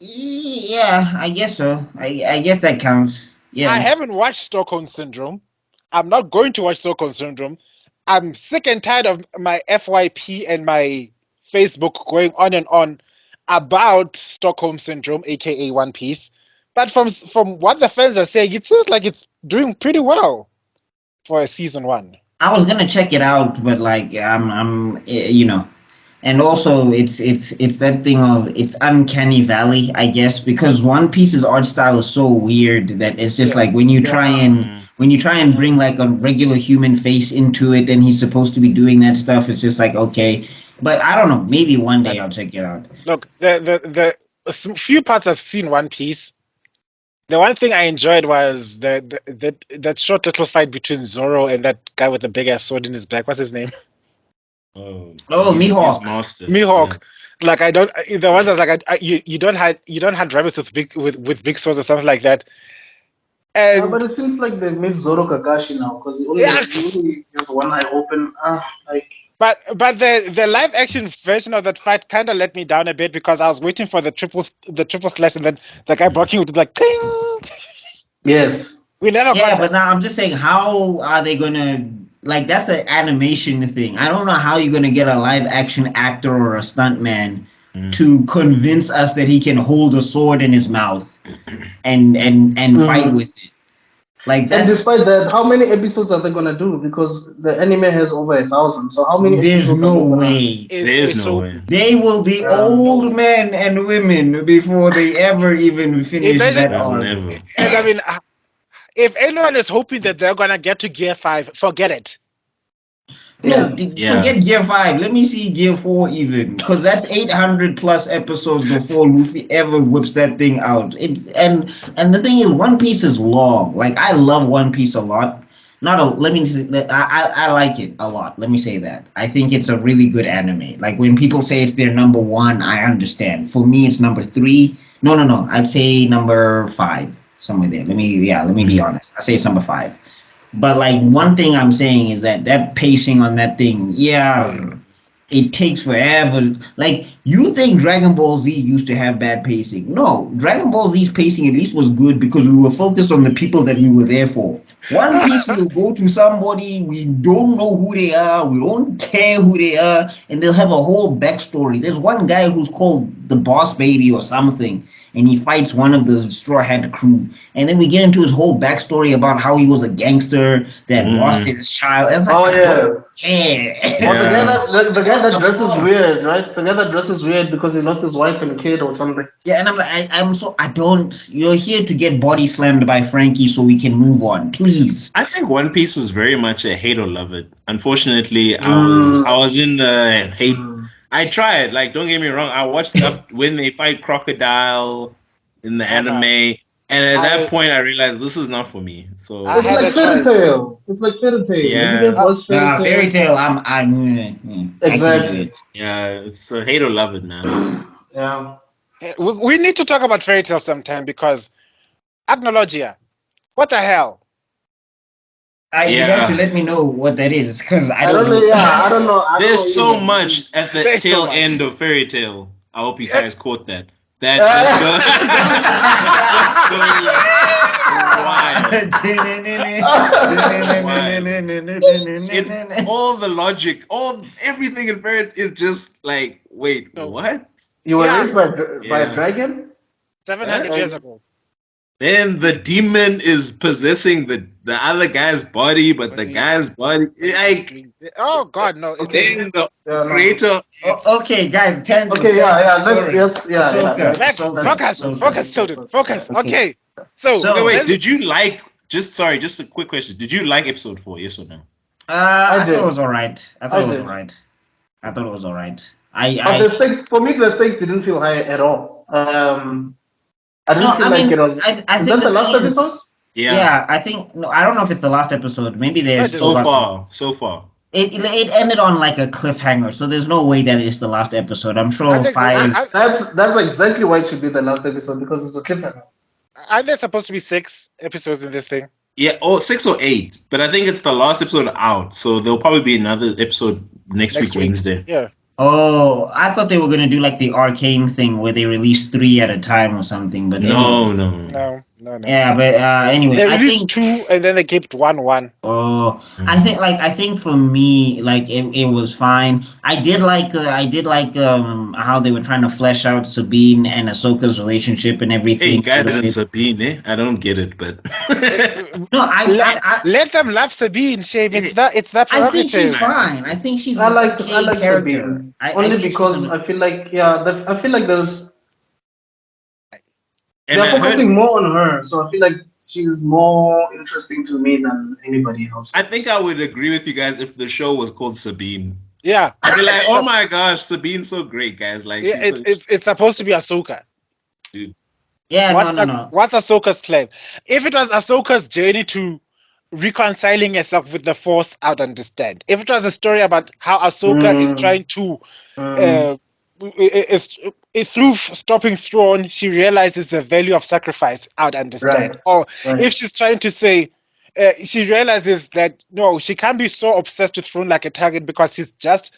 Yeah, I guess so. I guess that counts. Yeah. I haven't watched Stockholm Syndrome. I'm not going to watch Stockholm Syndrome. I'm sick and tired of my FYP and my Facebook going on and on about Stockholm Syndrome, aka One Piece. But from what the fans are saying, it seems like it's doing pretty well for season 1. I was gonna check it out, but like I'm and also it's that thing of it's uncanny valley, I guess, because One Piece's art style is so weird that it's just like when you try and bring like a regular human face into it and he's supposed to be doing that stuff, it's just like okay. But I don't know, maybe one day I'll check it out. Look, the few parts I've seen One Piece, the one thing I enjoyed was that short little fight between Zoro and that guy with the big ass sword in his back. What's his name? Mihawk. Mihawk. Yeah. Like the one that's like you don't have rabbits with big swords or something like that. And but it seems like they made Zoro Kakashi now because he only has one eye open. But the live action version of that fight kind of let me down a bit because I was waiting for the triple slash and then the guy blocking with like ting. Yes. We never got that. But now I'm just saying, how are they gonna like? That's an animation thing. I don't know how you're gonna get a live action actor or a stuntman to convince us that he can hold a sword in his mouth and fight with it. Like that's, and despite that, how many episodes are they gonna do? Because the anime has over 1,000. So how many? There's no way. There's no way. They will be old men and women before they ever even finish that arc. And I mean, if anyone is hoping that they're gonna get to Gear 5, forget it. No, Yeah. forget Gear 5. Let me see Gear 4 even. Because that's 800 plus episodes before Luffy ever whips that thing out. And the thing is, One Piece is long. Like, I love One Piece a lot. Let me say, I like it a lot. Let me say that. I think it's a really good anime. Like, when people say it's their number one, I understand. For me, it's number 3. No. I'd say number 5. Somewhere there. Let me be honest. I say it's number 5. But like one thing I'm saying is that pacing on that thing, yeah, it takes forever. Like you think Dragon Ball Z used to have bad pacing? No, Dragon Ball Z's pacing at least was good because we were focused on the people that we were there for. One Piece will go to somebody, we don't know who they are, we don't care who they are, and they'll have a whole backstory. There's one guy who's called the Boss Baby or something, and he fights one of the Straw Hat crew. And then we get into his whole backstory about how he was a gangster that lost his child. It's like, Oh, I yeah. don't care. Oh, the guy that dresses weird, right? The guy that dresses weird because he lost his wife and kid or something. Yeah, and I'm like, you're here to get body slammed by Frankie so we can move on, please. I think One Piece is very much a hate or love it. Unfortunately, I was in the hate. I tried. Like, don't get me wrong. I watched up when they fight Crocodile in the anime, and at that point, I realized this is not for me. So I It's had like a Fairy choice. Tale. It's like Fairy Tale. Yeah. Have you guys watched Fairy Fairy Tale? Tale, I can Exactly. do it. yeah, it's a hate or love it, man. Yeah. We need to talk about fairy tales sometime because Agnologia, what the hell? You have to let me know what that is because I I don't don't know. know. Yeah, I don't know. I don't There's know so either. much at the There's so tail much. end of Fairy Tale. I hope you Yeah. guys caught that. That in all the logic, everything in Fairy is just like, wait, No. what? You were Yeah. raised by a Yeah. dragon? 700 years ago. Then the demon is possessing the other guy's body, but the guy's body, like, Oh God, no! then the Yeah, no. creator. Okay, guys, tangent. Okay, yeah. Sorry. Let's yeah. Ahsoka. Let's focus, children. Focus. Okay. So Okay, wait. let's- Did you like? Just a quick question. Did you like episode 4? Yes or no? I did. thought it was alright. I thought I it was did. alright. I thought it was alright. But the stakes for me, the stakes didn't feel high at all. I didn't feel like it was. I Is think that the last thing is- episode? Yeah, I think I don't know if it's the last episode. Maybe there's So about- far. It ended on like a cliffhanger, so there's no way that it's the last episode. I'm sure I think- 5. That's exactly why it should be the last episode because it's a cliffhanger. Aren't there supposed to be 6 episodes in this thing? Yeah, 6 or 8. But I think it's the last episode out, so there'll probably be another episode next week, Wednesday. Yeah. Oh, I thought they were gonna do like the Arcane thing where they release 3 at a time or something. But anyway. No. Yeah, but anyway, They I released think 2 and then they kept 1. Oh, I think for me, like it was fine. I did like how they were trying to flesh out Sabine and Ahsoka's relationship and everything. Hey, guys and Sabine, eh? I don't get it, but No, I Let them love Sabine, Shame. It's that I think she's prerogative. fine. I think she's I an like okay Sabine character. I only think she's because an- I feel like there's and they're I focusing heard, more on her, so I feel like she's more interesting to me than anybody else. I think I would agree with you guys if the show was called Sabine. Yeah. I'd be like, oh my gosh, Sabine's so great, guys. Like, Yeah, she's it's supposed to be Ahsoka. Yeah, no. What's Ahsoka's plan? If it was Ahsoka's journey to reconciling herself with the Force, I would understand. If it was a story about how Ahsoka is trying to, through stopping Thrawn, she realizes the value of sacrifice, I would understand. Right. Or Right. if she's trying to say, she realizes that no, she can't be so obsessed with Thrawn like a target because he's just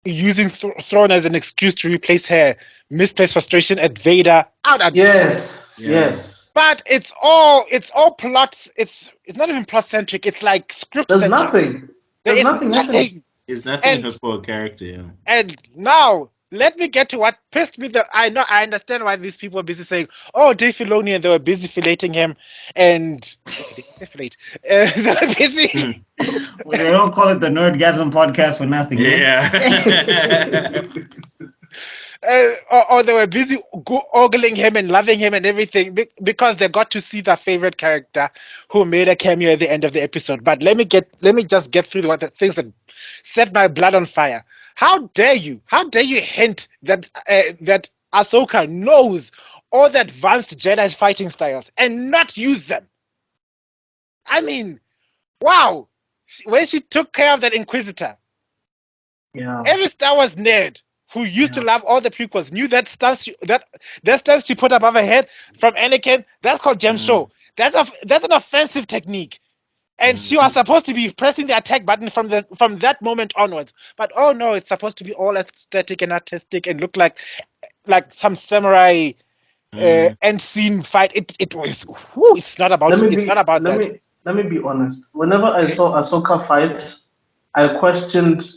using Thrawn as an excuse to replace her misplaced frustration at Vader. I would understand. Yes. But it's all plots. It's not even plot centric. It's like script There's centric. nothing. There There's is nothing happening. There's nothing And- for a character, yeah. And now let me get to what pissed me. I understand why these people are busy saying, "Oh, Dave Filoni," and they were busy filleting him, and they were busy. Well, they don't call it the Nerdgasm podcast for nothing. Yeah. or they were busy ogling him and loving him and everything because they got to see their favorite character who made a cameo at the end of the episode. But let me just get through the things that set my blood on fire. How dare you? How dare you hint that that Ahsoka knows all the advanced Jedi fighting styles and not use them? I mean, wow! When she took care of that Inquisitor, Yeah. every Star Wars nerd who used to love all the prequels knew that stance she put above her head from Anakin. That's called gem show. That's an offensive technique, and she was supposed to be pressing the attack button from that moment onwards. But oh no, it's supposed to be all aesthetic and artistic and look like some samurai end scene fight. It was. Whew, it's not about. It's not about that. Let me be honest. Whenever I saw Ahsoka fight, I questioned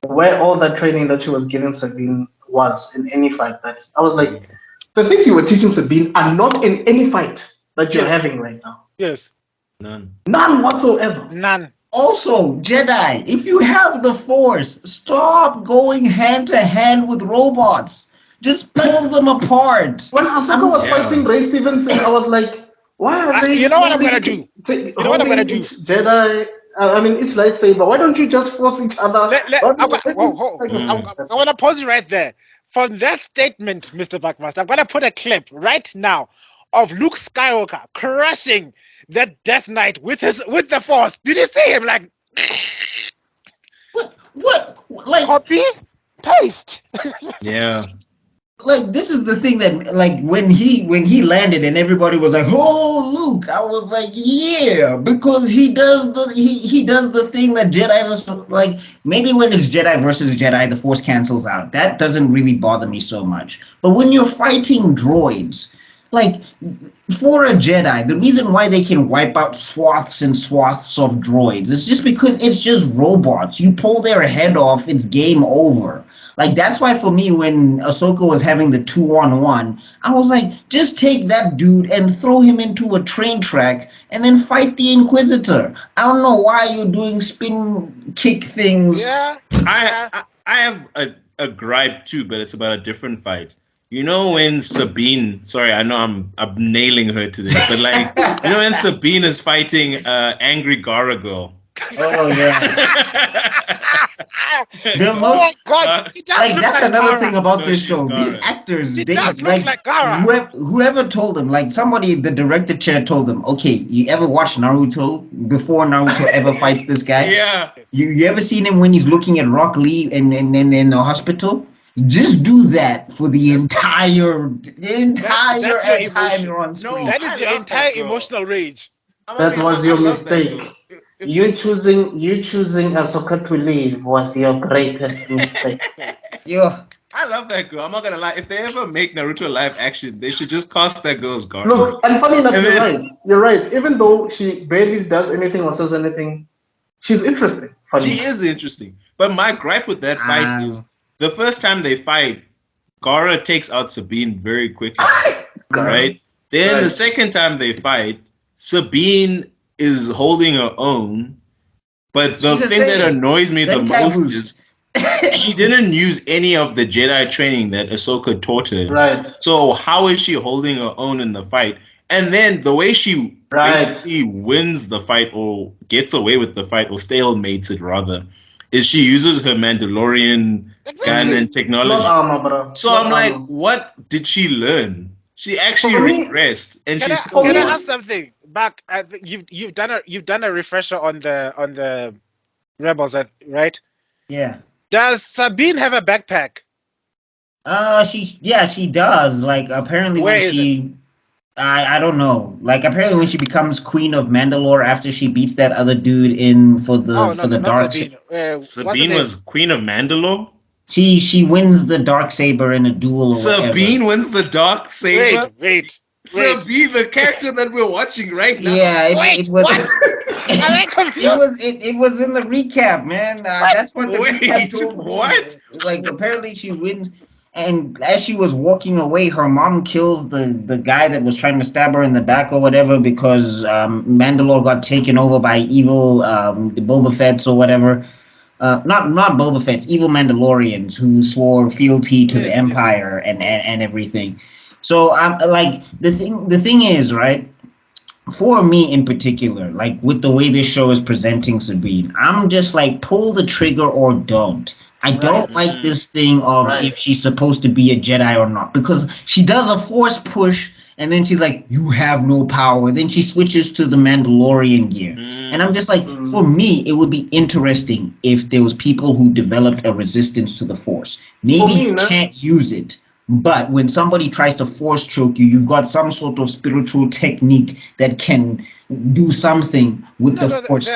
where all that training that she was giving Sabine was in any fight. That I was like, the things you were teaching Sabine are not in any fight that you're having right now. Yes. None whatsoever. None. Also, Jedi, if you have the Force, stop going hand to hand with robots. Just pull them apart. When Ahsoka was fighting Ray Stevenson, I was like, why are they? You know what I'm gonna do? You know what I'm gonna do? Jedi. I mean, each lightsaber. Why don't you just force each other? I want to pause you right there. For that statement, Mr. BuckMeister, I'm going to put a clip right now of Luke Skywalker crushing that Death Knight with the Force. Did you see him? Like, What? Like, copy, paste. Yeah. like this is the thing that, like, when he landed and everybody was like, "Oh, Luke," I was like, "Yeah," because he does the thing that Jedi are like. Maybe when it's Jedi versus Jedi, the Force cancels out. That doesn't really bother me so much. But when you're fighting droids, like, for a Jedi, the reason why they can wipe out swaths and swaths of droids is just because it's just robots. You pull their head off, it's game over. Like, that's why for me, when Ahsoka was having the 2-on-1, I was like, just take that dude and throw him into a train track and then fight the Inquisitor. I don't know why you're doing spin kick things. Yeah. I have a gripe too, but it's about a different fight. You know when Sabine, sorry, I know I'm nailing her today, but like, you know when Sabine is fighting Angry Gara Girl. Oh, yeah. The most, Oh my God! She does like, look that's like another Gara. thing about No, this she's show. Gara. These actors, She they does look like Gara. whoever told them, like, somebody, the director chair told them, okay, you ever watch Naruto before Naruto ever fights this guy? Yeah. You ever seen him when he's looking at Rock Lee in the hospital? Just do that for the entire That's your time emotion. you're on screen. That I is your love entire that girl. emotional rage. That was your I love that mistake. girl. You choosing Ahsoka to leave was your greatest mistake. Yo, I love that girl. I'm not gonna lie. If they ever make Naruto live action, they should just cast that girl as Gara. Look, and funny enough, And you're then- right. You're right. Even though she barely does anything or says anything, she's interesting. Funny. She is interesting. But my gripe with that fight is the first time they fight, Gara takes out Sabine very quickly. Right? Then Right. the second time they fight, Sabine is holding her own. But the She's a thing that Saiyan. annoys me the Senkai most boost. is she didn't use any of the Jedi training that Ahsoka taught her. Right. So how is she holding her own in the fight? And then the way she basically wins the fight or gets away with the fight or stalemates it rather is she uses her Mandalorian gun and Not technology. armor, bro. So Not I'm like, armor. what did she learn? She actually For me- regressed and Can she's I, still can I won. ask something? Back, I think you've done a refresher on the Rebels, right? yeah. Does Sabine have a backpack? She does. Like, apparently Where when is she, I don't know. Like, apparently when she becomes Queen of Mandalore after she beats that other dude in for the Oh, for no, the not dark. Sabine. What's the Sabine name? was Queen of Mandalore. She wins the dark saber in a duel or Sabine whatever. wins the dark saber. Wait. Sabine, the character that we're watching right now. Yeah, Wait, it was. what? Am I confused? It was in the recap, man. That's what the Wait, recap told me. what? Like, apparently she wins, and as she was walking away, her mom kills the guy that was trying to stab her in the back or whatever because Mandalore got taken over by evil the Boba Fett's or whatever. not Boba Fett's, evil Mandalorians who swore fealty to the Yes, yes. Empire and everything. So I'm like the thing is, right? For me in particular, like with the way this show is presenting Sabine, I'm just like pull the trigger or don't. I don't like this thing of if she's supposed to be a Jedi or not, because she does a force push and then she's like, you have no power. Then she switches to the Mandalorian gear. And I'm just like, for me, it would be interesting if there was people who developed a resistance to the force. Maybe you can't use it, but when somebody tries to force choke you, you've got some sort of spiritual technique that can do something with the force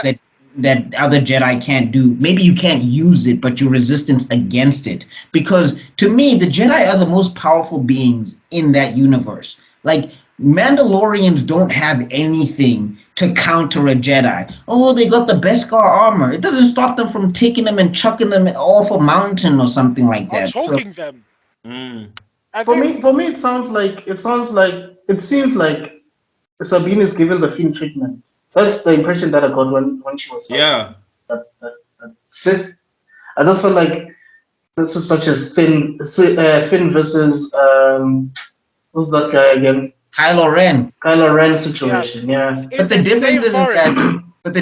that other Jedi can't do. Maybe you can't use it, but your resistance against it. Because to me, the Jedi are the most powerful beings in that universe. Like, Mandalorians don't have anything to counter a Jedi. Oh, they got the Beskar armor. It doesn't stop them from taking them and chucking them off a mountain or something like Or that. choking them. For me, it seems like Sabine is given the Finn treatment. That's the impression that I got when she was Yeah. that Sith. I just felt like this is such a Finn versus who's that guy again? Kylo Ren situation. Yeah. But the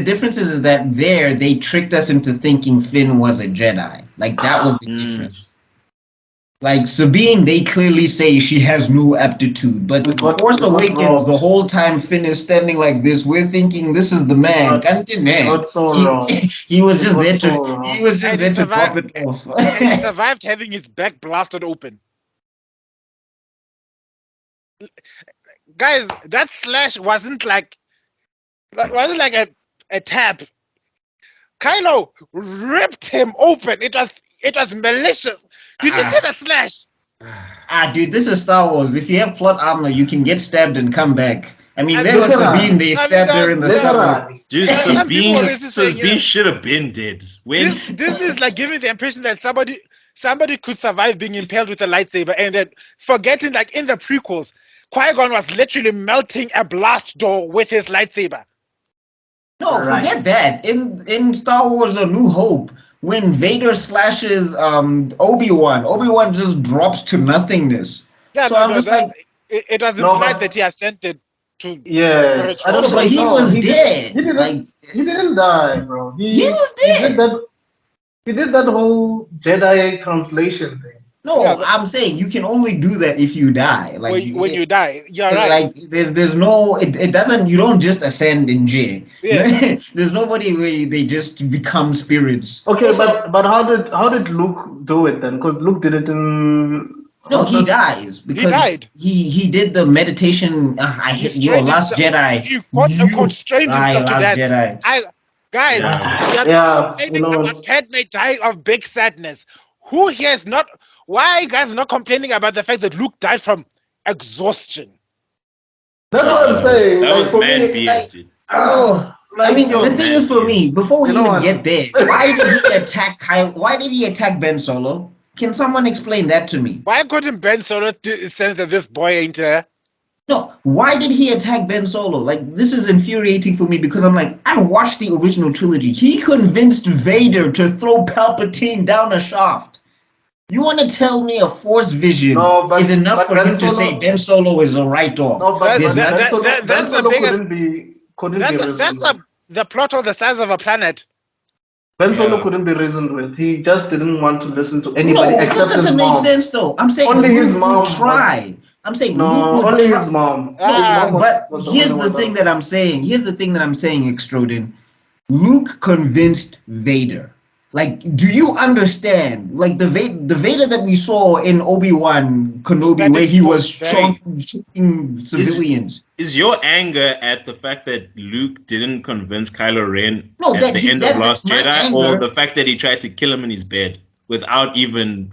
difference is that there they tricked us into thinking Finn was a Jedi. Like that was the difference. Like Sabine, they clearly say she has no aptitude, but Force Awakens, the whole time Finn is standing like this. We're thinking this is the man. He was just there to drop it off. And he survived having his back blasted open. Guys, that slash wasn't like a tap. Kylo ripped him open. It was malicious. Did you see the slash? Dude, this is Star Wars. If you have plot armor, you can get stabbed and come back. I mean, there was Sabine, they stabbed her in the stomach. Dude, Sabine should have been dead. This is like giving the impression that somebody could survive being impaled with a lightsaber, and then forgetting, like in the prequels, Qui-Gon was literally melting a blast door with his lightsaber. No, forget that. In Star Wars A New Hope, when Vader slashes Obi-Wan just drops to nothingness. Yeah, so I'm just like... It was implied that he ascended to... Yes. So he was dead. He didn't die, bro. He was dead. He did that whole Jedi translation thing. No, yeah, I'm saying you can only do that if you die. Like when you die, you're right. Like there's no, it doesn't. You don't just ascend in J. Yeah. There's nobody where they just become spirits. Okay, but how did Luke do it then? Because Luke did it in. No, he dies because he did the meditation. I hit your Last Jedi. You constrained himself to that. Jedi. Guys, you're complaining about Padme dying of big sadness. Who here is not? Why are you guys not complaining about the fact that Luke died from exhaustion? That's what I'm saying. That was mad BS, dude. I mean, the thing is for me, before we even get there, why did he attack Kyle? Why did he attack Ben Solo? Can someone explain that to me? Why couldn't Ben Solo sense that this boy ain't here? No, why did he attack Ben Solo? Like, this is infuriating for me because I'm like, I watched the original trilogy. He convinced Vader to throw Palpatine down a shaft. You want to tell me a Force vision is enough for him to say Ben Solo is a write-off? No, but that's the biggest. That's the plot of the size of a planet. Ben Solo couldn't be reasoned with. He just didn't want to listen to anybody except his mom. That doesn't make sense, though. I'm saying only his mom try. I'm saying no, only his mom. But here's the thing that I'm saying. Here's the thing that I'm saying, Extrodin. Luke convinced Vader. Like, do you understand? Like the Vader that we saw in Obi-Wan Kenobi, where he was shooting civilians. Is your anger at the fact that Luke didn't convince Kylo Ren at the end of Last Jedi, or the fact that he tried to kill him in his bed without even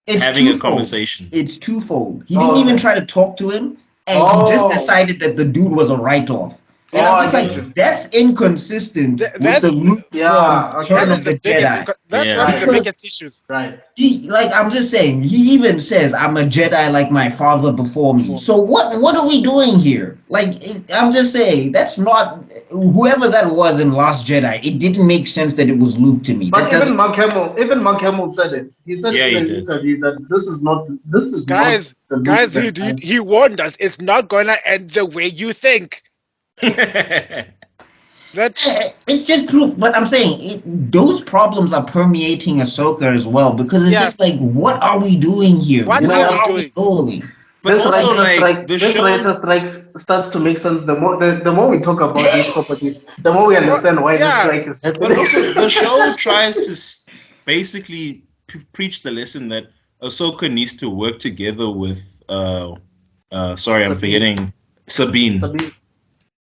having a conversation? It's twofold. He didn't even try to talk to him, and he just decided that the dude was a write-off. And I'm just I like, get you. that's inconsistent with that's- the Lukewarm okay. turn That is of the biggest, Jedi. that's Yeah. one of the Because- biggest issues. Right. I'm just saying, he even says, "I'm a Jedi like my father before me." So what are we doing here? I'm just saying, that's not whoever that was in Last Jedi. It didn't make sense that it was Luke to me. But That doesn't. even Mark Hamill said it. He said Yeah, in he an did. interview that this is not Guys, the Luke guys, that he warned us. It's not gonna end the way you think. That It's just proof, but I'm saying those problems are permeating Ahsoka as well because it's Yeah. just like, what are we doing here? What Where are we are we going? But also, like, the this show, writer strike starts to make sense the more we talk about these properties, the more we understand why this yeah. strike is happening. but also the show tries to basically preach the lesson that Ahsoka needs to work together with, sorry, I'm Sabine. forgetting, Sabine. Sabine.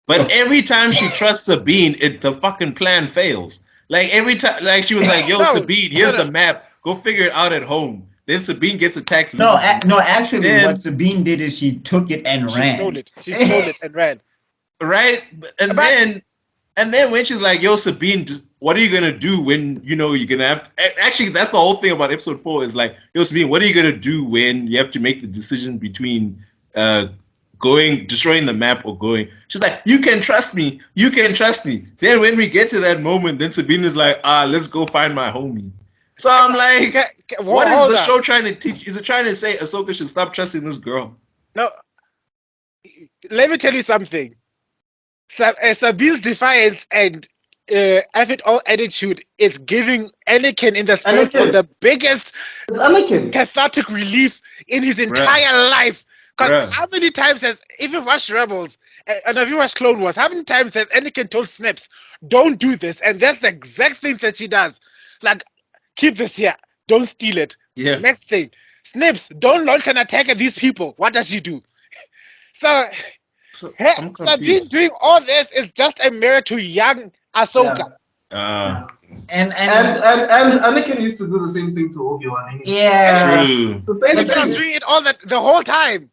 But every time she trusts Sabine, the fucking plan fails. Like every time, like she was like, "Yo, No, Sabine, here's no. the map. Go figure it out at home." Then Sabine gets attacked. No, loses. actually, Then- what Sabine did is she took it and She ran. stole it. She stole it and ran. Right? And But- then when she's like, "Yo, Sabine, what are you gonna do when you're gonna have?" Actually, that's the whole thing about episode 4 is like, "Yo, Sabine, what are you gonna do when you have to make the decision between destroying the map or going?" She's like, "You can trust me. You can trust me." Then when we get to that moment, then Sabine is like, "Let's go find my homie." So I'm like, what is Hold the on. show trying to teach? Is it trying to say Ahsoka should stop trusting this girl? No, let me tell you something. Sabine's defiance and all attitude is giving Anakin in the spirit Anakin. of the biggest It's Anakin. cathartic relief in his entire life. Bruh. Because how many times has, if you watch Rebels, and if you watch Clone Wars, how many times has Anakin told Snips, don't do this? And that's the exact thing that she does. Like, keep this here. Don't steal it. Yeah. Next thing, Snips, don't launch an attack at these people. What does she do? So, So, her, I'm Sabine confused. doing all this is just a mirror to young Ahsoka. Uh, And And Anakin used to do the same thing to Obi-Wan. Anyway. yeah. true. The same Anakin was thing. doing it all the whole time.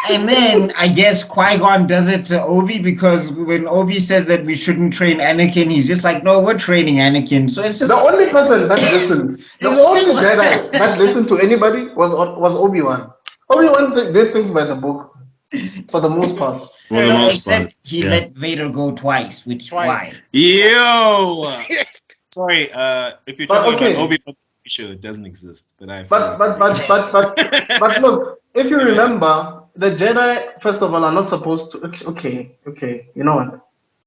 And then I guess Qui-Gon does it to Obi because when Obi says that we shouldn't train Anakin, he's just like, no, we're training Anakin. So it's just The only person that listened, the It's only Obi-Wan. Jedi that listened to anybody was Obi-Wan. Obi-Wan did things by the book for the most part. For the Yeah, most except part. he Yeah. let Vader go twice, which Twice. why? Yo! Sorry, if you're But talking okay. about Obi-Wan, sure, it doesn't exist. But I. But look, if you remember, the Jedi first of all are not supposed to. Okay, you know what?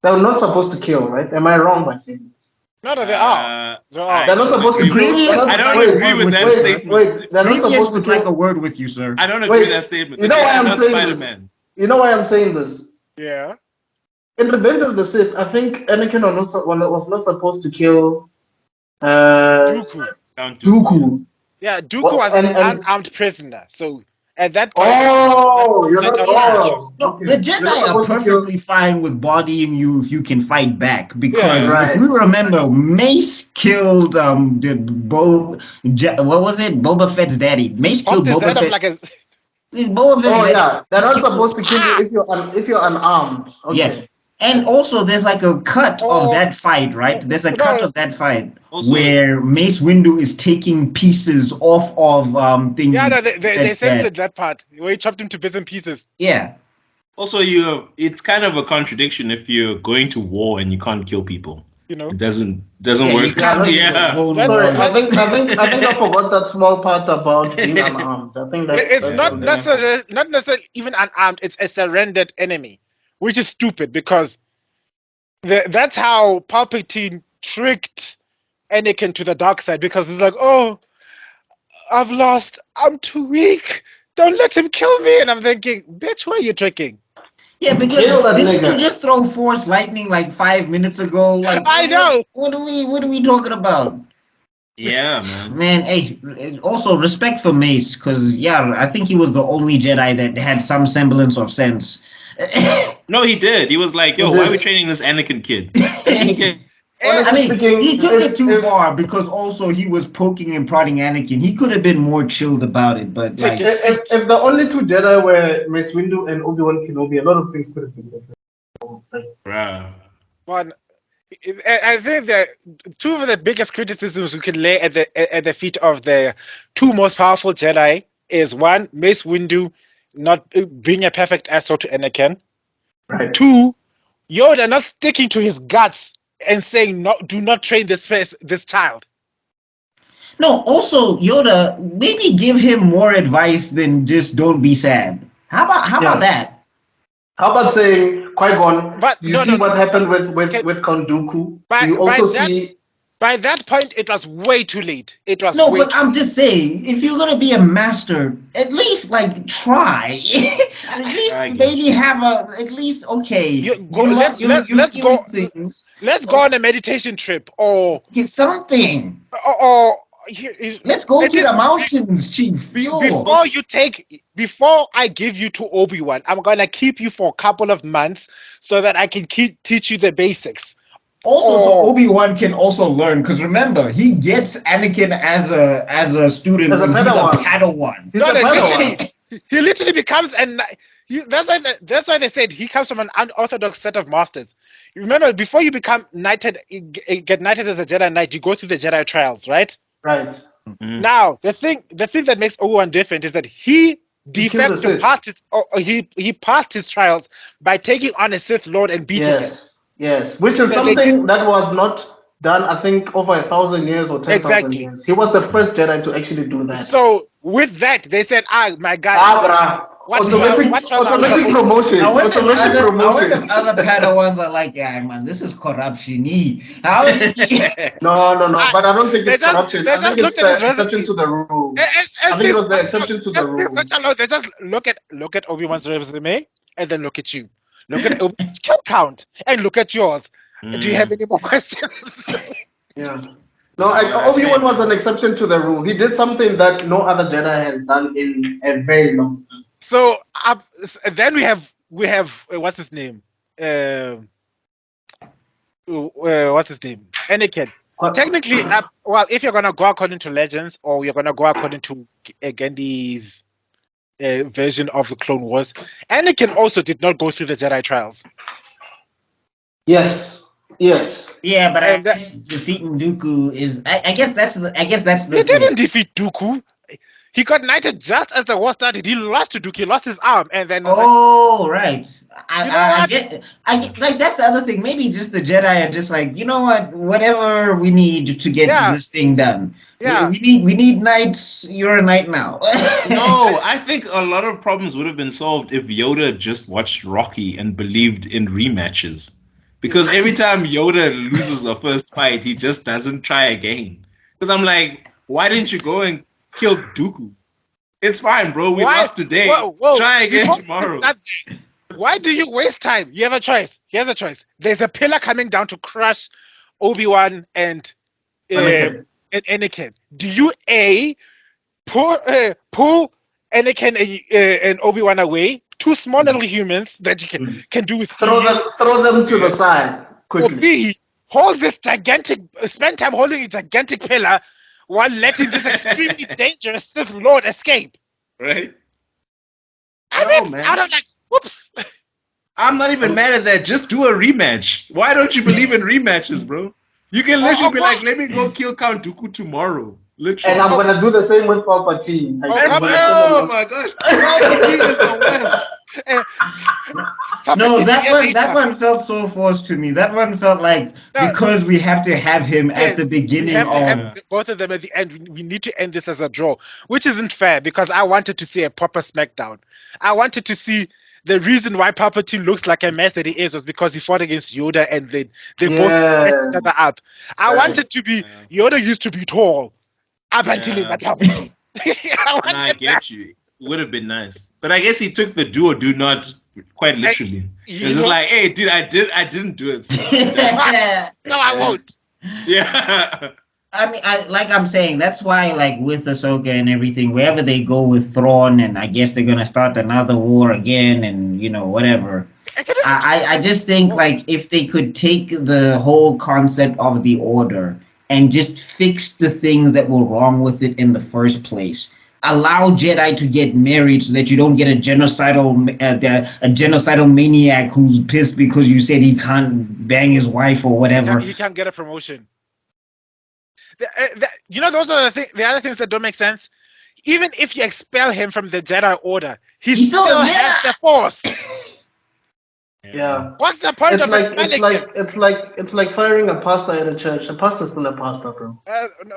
They're not supposed to kill, right? Am I wrong by saying this? No, they are. They are. They're not supposed to kill. Grievous- they're not- I don't wait, agree with that wait, statement. Wait, they're not Grievous supposed to would like a kill. word with you, sir. I don't agree Wait, with that statement. you know The why Jedi are I'm not saying this? Spider-Man. You know why I'm saying this? Yeah. In Revenge of the Sith, I think Anakin was not supposed to kill Dooku. Count Dooku. Yeah, Dooku Well, was an and- unarmed prisoner. So at that point, Oh, you're not. Oh, No, okay. the You're Jedi not are supposed to kill- perfectly fine with bodying you if you can fight back. Because Yeah, right. if we remember, Mace killed what was it? Boba Fett's daddy. Mace killed popped his head Boba up Fett. like a. Boba Fett's Oh daddy. yeah, they're not He killed- supposed to kill you if you're unarmed. Okay. Yeah. And also, there's like a cut Oh. of that fight, right? There's a cut No. of that fight Also- where Mace Windu is taking pieces off of thing. Yeah, no, they that's censored that part where he chopped him to bits and pieces. Yeah. Also, it's kind of a contradiction if you're going to war and you can't kill people. You know. It doesn't Yeah, work. you can't do Yeah. the whole That's- Sorry, war. I think I forgot that small part about being unarmed. I think that's It's that's not okay. necessarily even unarmed. It's a surrendered enemy, which is stupid because that's how Palpatine tricked Anakin to the dark side because he's like, oh, I've lost. I'm too weak. Don't let him kill me. And I'm thinking, bitch, who are you tricking? Yeah, because Kill that didn't nigga. you just throw Force Lightning like 5 minutes ago? Like I know. What are we talking about? Yeah, man. Man, hey, also respect for Mace, because yeah, I think he was the only Jedi that had some semblance of sense. No, he did. He was like, "Yo, He why did. are we training this Anakin kid?" Honestly I mean, speaking, he took it too if- far because also he was poking and prodding Anakin. He could have been more chilled about it, but like, If the only two Jedi were Mace Windu and Obi-Wan Kenobi, a lot of things could have been different. Like, Bruh. One, I think that two of the biggest criticisms we can lay at the feet of the two most powerful Jedi is one, Mace Windu not being a perfect asshole to Anakin. Right. Two, Yoda not sticking to his guts and saying, "No, do not train this child." No, also Yoda, maybe give him more advice than just don't be sad. How about that? How about saying, Qui-Gon, But do you no, see no, what no. happened with Okay. Count Dooku? By- Do you by also that- see... By that point, it was way too late. It was No, way but too I'm just saying, if you're gonna be a master, at least like try. At least I get maybe have at least okay. You go- let's feeling go. things. Let's go on a meditation trip, or Get something. let Let's go to me- the mountains, Chief. Yo. before I give you to Obi-Wan, I'm gonna keep you for a couple of months so that I can teach you the basics. Also, so Oh. Obi-Wan can also learn, because remember, he gets Anakin as a student As a when he's a Padawan. Padawan. He's No, a no, Padawan. he literally becomes that's why they said he comes from an unorthodox set of masters. You remember, before you become knighted, get knighted as a Jedi Knight, you go through the Jedi trials, right? Right. Mm. Now, the thing that makes Obi-Wan different is that he de He killed the facto Sith. passed he passed his trials by taking on a Sith Lord and beating him. Yes. Which is So they something that was not done, I think, over 1,000 years or 10,000 Exactly. years. He was the first Jedi to actually do that. So with that, they said, my guy, Bruh. Automatic promotion. I wonder Automatic if promotion. other Padawans are like, yeah, man, this is corruption. How No. But I don't think They it's just- corruption. they I think just it's looked at his the exception recipe. to the rule. As I think it was the this- exception to the as rule. this such a lot, they just look at Obi-Wan's resume and then look at you. Look at Obi-Wan's kill count and look at yours. Do you have any more questions? Yeah. No, I Obi-Wan see. was an exception to the rule. He did something that no other Jedi has done in a very long time. So then we have what's his name? What's his name? Anakin. Technically, well, if you're gonna go according to legends, or you're gonna go according to Genndy's version of the Clone Wars, Anakin also did not go through the Jedi trials. Yes. Yeah, but And defeating Dooku is. I guess that's the. He didn't defeat Dooku. He got knighted just as the war started. He lost to Dooku. He lost his arm, and then Oh, right. I what? get. Like that's the other thing. Maybe just the Jedi are just like, you know what? Whatever we need to get Yeah. this thing done. Yeah. We need knights. You're a knight now. No, I think a lot of problems would have been solved if Yoda just watched Rocky and believed in rematches. Because every time Yoda loses the first fight, he just doesn't try again. Because I'm like, why didn't you go and kill Dooku? It's fine, bro. We lost today. Whoa. Try again Before- tomorrow. Why do you waste time? You have a choice. Here's a choice. There's a pillar coming down to crush Obi-Wan and Anakin. Do you pull Anakin and Obi-Wan away? Two small little humans that you can do with Throw them to the side Or quickly. B, spend time holding a gigantic pillar while letting this extremely dangerous Sith Lord escape. Right? I No, mean, man. out of like, whoops. I'm not even mad at that. Just do a rematch. Why don't you believe in rematches, bro? You can literally be like, let me go kill Count Dooku tomorrow. Literally. And I'm gonna do the same with Palpatine. Oh my gosh. Palpatine is the worst. No, that one felt so forced to me. That one felt like because we have to have him at the beginning of. Both of them at the end. We need to end this as a draw, which isn't fair because I wanted to see a proper SmackDown. I wanted to see the reason why Palpatine looks like a mess that he is was because he fought against Yoda and they both messed each other up. I wanted to be Yoda used to be tall up until he met Palpatine. I get you. Would have been nice, but I guess he took the do or do not quite literally. It's just like, hey, dude, I didn't do it. So. No, I won't. Yeah. I mean, I'm saying, that's why, like, with Ahsoka and everything, wherever they go with Thrawn, and I guess they're gonna start another war again, and whatever. I just think, like, if they could take the whole concept of the Order and just fix the things that were wrong with it in the first place, allow Jedi to get married so that you don't get a genocidal maniac who's pissed because you said he can't bang his wife or whatever. He can't get a promotion. Those are the other things that don't make sense. Even if you expel him from the Jedi Order, he still has the Force. Yeah. What's the point of expelling him? It's like firing a pastor at a church. A pastor's still a pastor, bro. No.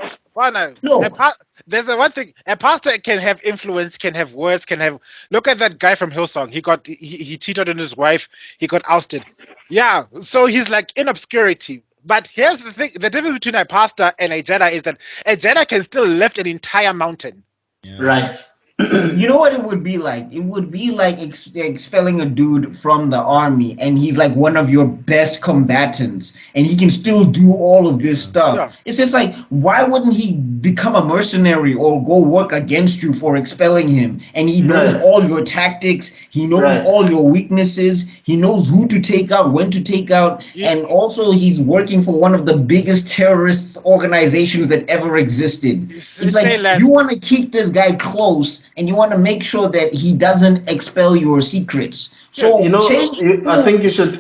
There's the one thing. A pastor can have influence, can have words, can have. Look at that guy from Hillsong. He cheated on his wife. He got ousted. Yeah. So he's like in obscurity. But here's the thing: the difference between a pastor and a Jedi is that a Jedi can still lift an entire mountain. Yeah. Right. You know what it would be like? It would be like expelling a dude from the army, and he's like one of your best combatants, and he can still do all of this stuff. Yeah. It's just like, why wouldn't he become a mercenary or go work against you for expelling him? And he knows all your tactics, he knows all your weaknesses, he knows who to take out, when to take out, and also he's working for one of the biggest terrorist organizations that ever existed. It's like, you want to keep this guy close, and you want to make sure that he doesn't expel your secrets. So I think you should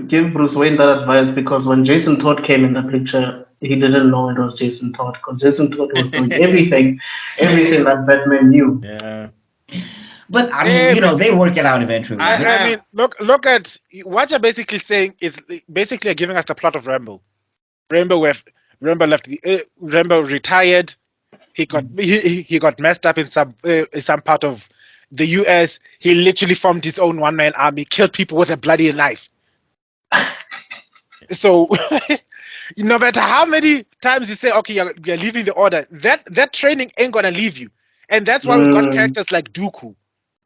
give Bruce Wayne that advice, because when Jason Todd came in the picture, he didn't know it was Jason Todd, because Jason Todd was doing everything that Batman knew. Yeah. But I mean, they work it out eventually. I mean, look at what you're basically saying is basically giving us the plot of Rambo. Rambo retired. He got messed up in some part of the U.S. He literally formed his own one-man army, killed people with a bloody knife. So, no matter how many times you say, okay, you're leaving the order, that training ain't gonna leave you, and that's why we got characters like Dooku.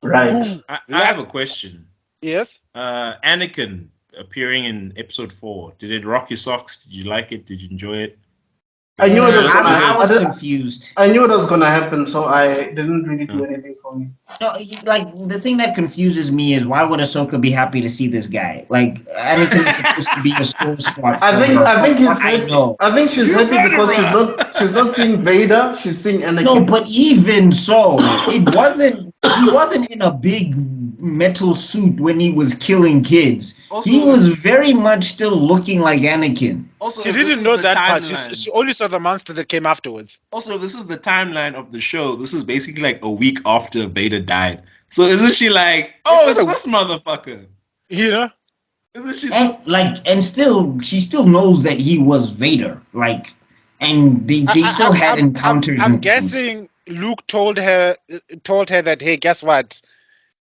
Right. I have a question. Yes. Anakin appearing in episode 4. Did it rock your socks? Did you like it? Did you enjoy it? I knew it was I was confused. I knew it was gonna happen, so I didn't really do anything for me. No, like the thing that confuses me is, why would Ahsoka be happy to see this guy? Like, Anakin is supposed to be a sore spot. I think he's happy. I think she's You happy because she's not seeing Vader. She's seeing Anakin. No, but even so, he wasn't in a big metal suit when he was killing kids. Also, he was very much still looking like Anakin. Also, She if this didn't is know the that part. timeline- She only saw the monster that came afterwards. Also, if this is the timeline of the show, this is basically like a week after Vader died. So isn't she like, oh, it's this motherfucker? You know? Isn't she? And still, she still knows that he was Vader. Like, and they still had encounters. I'm guessing Luke told her that, hey, guess what?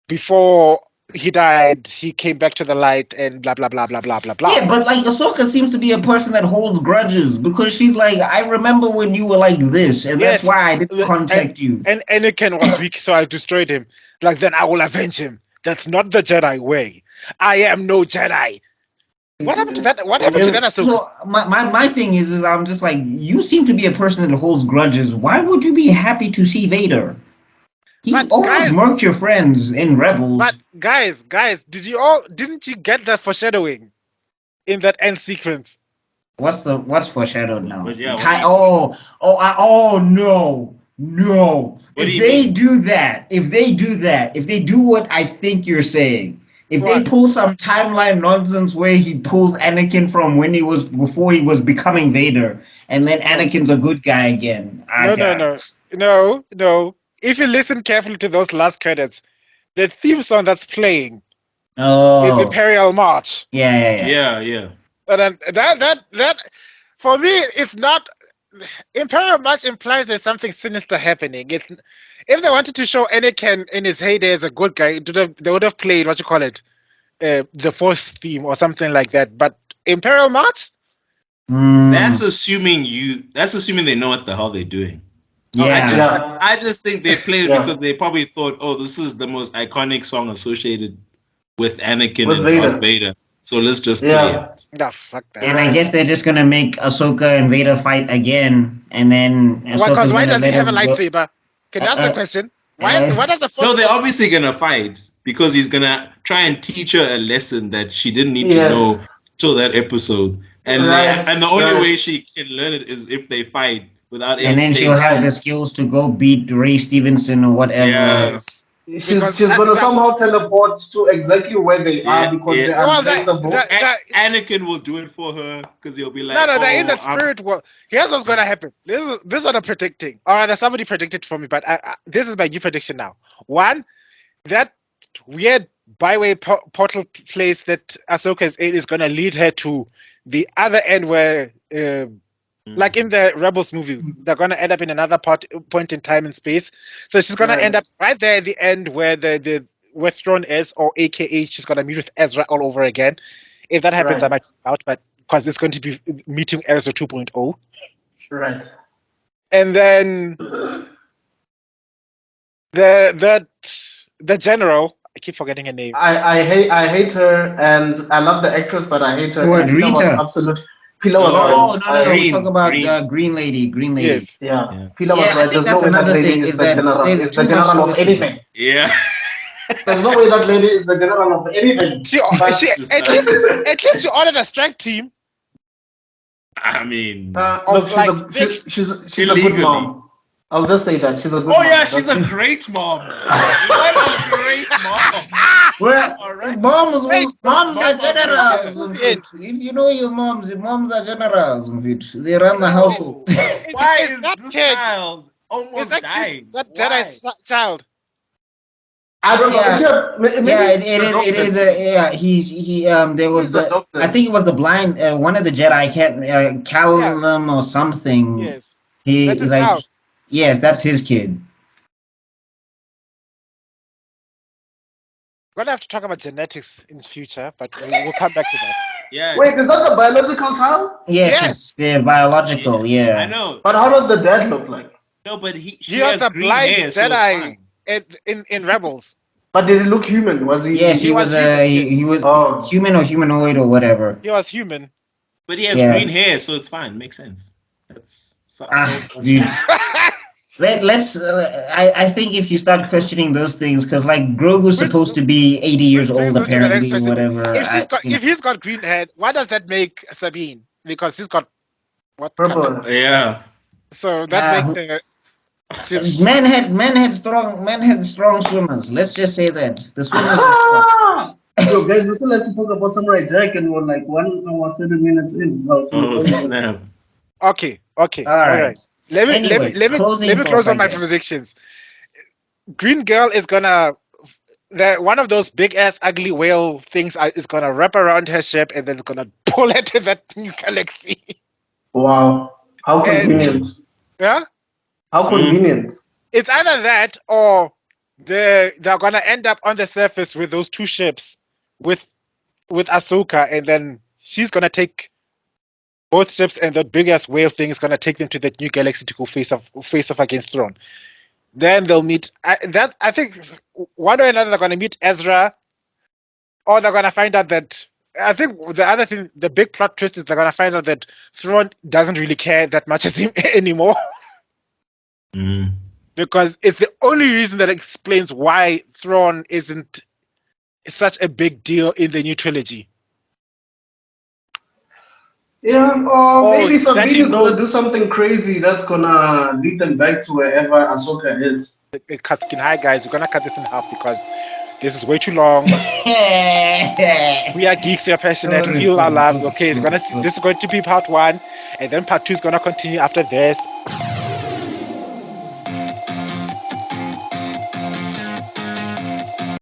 Before he died, he came back to the light and blah blah blah blah blah blah blah. Yeah, but like Ahsoka seems to be a person that holds grudges, because she's like, I remember when you were like this, and that's why I didn't contact you. And Anakin was weak, so I destroyed him. Like, then I will avenge him. That's not the Jedi way. I am no Jedi. What happened to that? What happened to that? Ahsoka? So my thing is I'm just like, you seem to be a person that holds grudges. Why would you be happy to see Vader? He almost murked your friends in Rebels. But guys, didn't you get that foreshadowing in that end sequence? What's foreshadowed now? But yeah, No. If they do what I think you're saying, if they pull some timeline nonsense where he pulls Anakin from before he was becoming Vader, and then Anakin's a good guy again. No. If you listen carefully to those last credits, the theme song that's playing is Imperial March. Yeah. And that for me, it's not. Imperial March implies there's something sinister happening. If they wanted to show Anakin in his heyday as a good guy, they would have played the Force theme or something like that. But Imperial March? That's assuming they know what the hell they're doing. Yeah. I just think they played it because they probably thought, oh, this is the most iconic song associated with Anakin and Darth Vader. So let's just play it. No, fuck that. And I guess they're just gonna make Ahsoka and Vader fight again, and then Ahsoka's why gonna does he have a go. lightsaber? Can you ask the question? Why does the Force? No, they're obviously gonna fight because he's gonna try and teach her a lesson that she didn't need to know till that episode. And the only way she can learn it is if they fight, without And then she'll have the skills to go beat Ray Stevenson or whatever. Yeah. She's gonna somehow teleport to exactly where they are because they're untraceable. Anakin will do it for her because he'll be like, no, they're in the spirit world. Here's what's gonna happen. This is what I'm predicting. Or rather, somebody predicted for me, but this is my new prediction now. One, that weird byway portal place that Ahsoka is in is gonna lead her to the other end where, like in the Rebels movie, they're gonna end up in another point in time and space. So she's gonna end up right there at the end where the Thrawn is, or AKA she's gonna meet with Ezra all over again. If that happens, I might out, but because it's going to be meeting Ezra 2.0. Right. And then the general, I keep forgetting her name. I hate her, and I love the actress, but I hate her. What, Rita? Pila was right. No. We talk about Green Lady. Yes. Yeah. Pila was right. I think that's another thing. Is that the general of anything. Yeah. There's no way that lady is the general of anything. At least she ordered a strike team. I mean, look, she's a good mom. I'll just say that she's a good mom. Oh yeah, she's a great mom. What a great mom. Well, moms are generals. If you know your moms are generals. They run the household. Why is this child almost dying? That Jedi child. I don't know. It is. There was I think it was the blind. One of the Jedi. I can't Callum or something. Yes. Yes, that's his kid. We're gonna have to talk about genetics in the future, but we'll come back to that. Yeah. Wait, is that the biological child? Yes. They're biological. Yeah. I know. But how does the dad look like? No, but she was has a green blind hair, Jedi so in Rebels. But did he look human? Was he? Yes, he was human or humanoid or whatever. He was human. But he has green hair, so it's fine. Makes sense. That's dude. Let's. I think if you start questioning those things, because like Grogu's supposed to be 80 years old apparently, or whatever. If he's got green hair, why does that make Sabine? Because she's got what? Purple. Yeah. So that makes her. Men had strong swimmers. Let's just say that the swimmers were strong. So guys, we still have to talk about Samurai Jack, and we're like 1 hour 30 minutes in. Oh snap! Okay. All right. Let me close on my predictions. Green Girl is gonna one of those big ass ugly whale things is gonna wrap around her ship and then it's gonna pull her to that new galaxy. Wow, how convenient! Yeah, how convenient. It's either that or they're gonna end up on the surface with those two ships with Ahsoka, and then she's gonna take both ships, and the big ass whale thing is gonna take them to that new galaxy to go face off against Thrawn. Then they'll meet. I think one way or another they're gonna meet Ezra, or they're gonna find out that. I think the other thing, the big plot twist is they're gonna find out that Thrawn doesn't really care that much anymore. Because it's the only reason that explains why Thrawn isn't such a big deal in the new trilogy. Yeah, or maybe Sabine is going to do something crazy that's going to lead them back to wherever Ahsoka is. Hi guys, we're going to cut this in half because this is way too long. We are geeks, we are passionate, we feel our love. Okay, this is going to be part 1, and then part 2 is going to continue after this.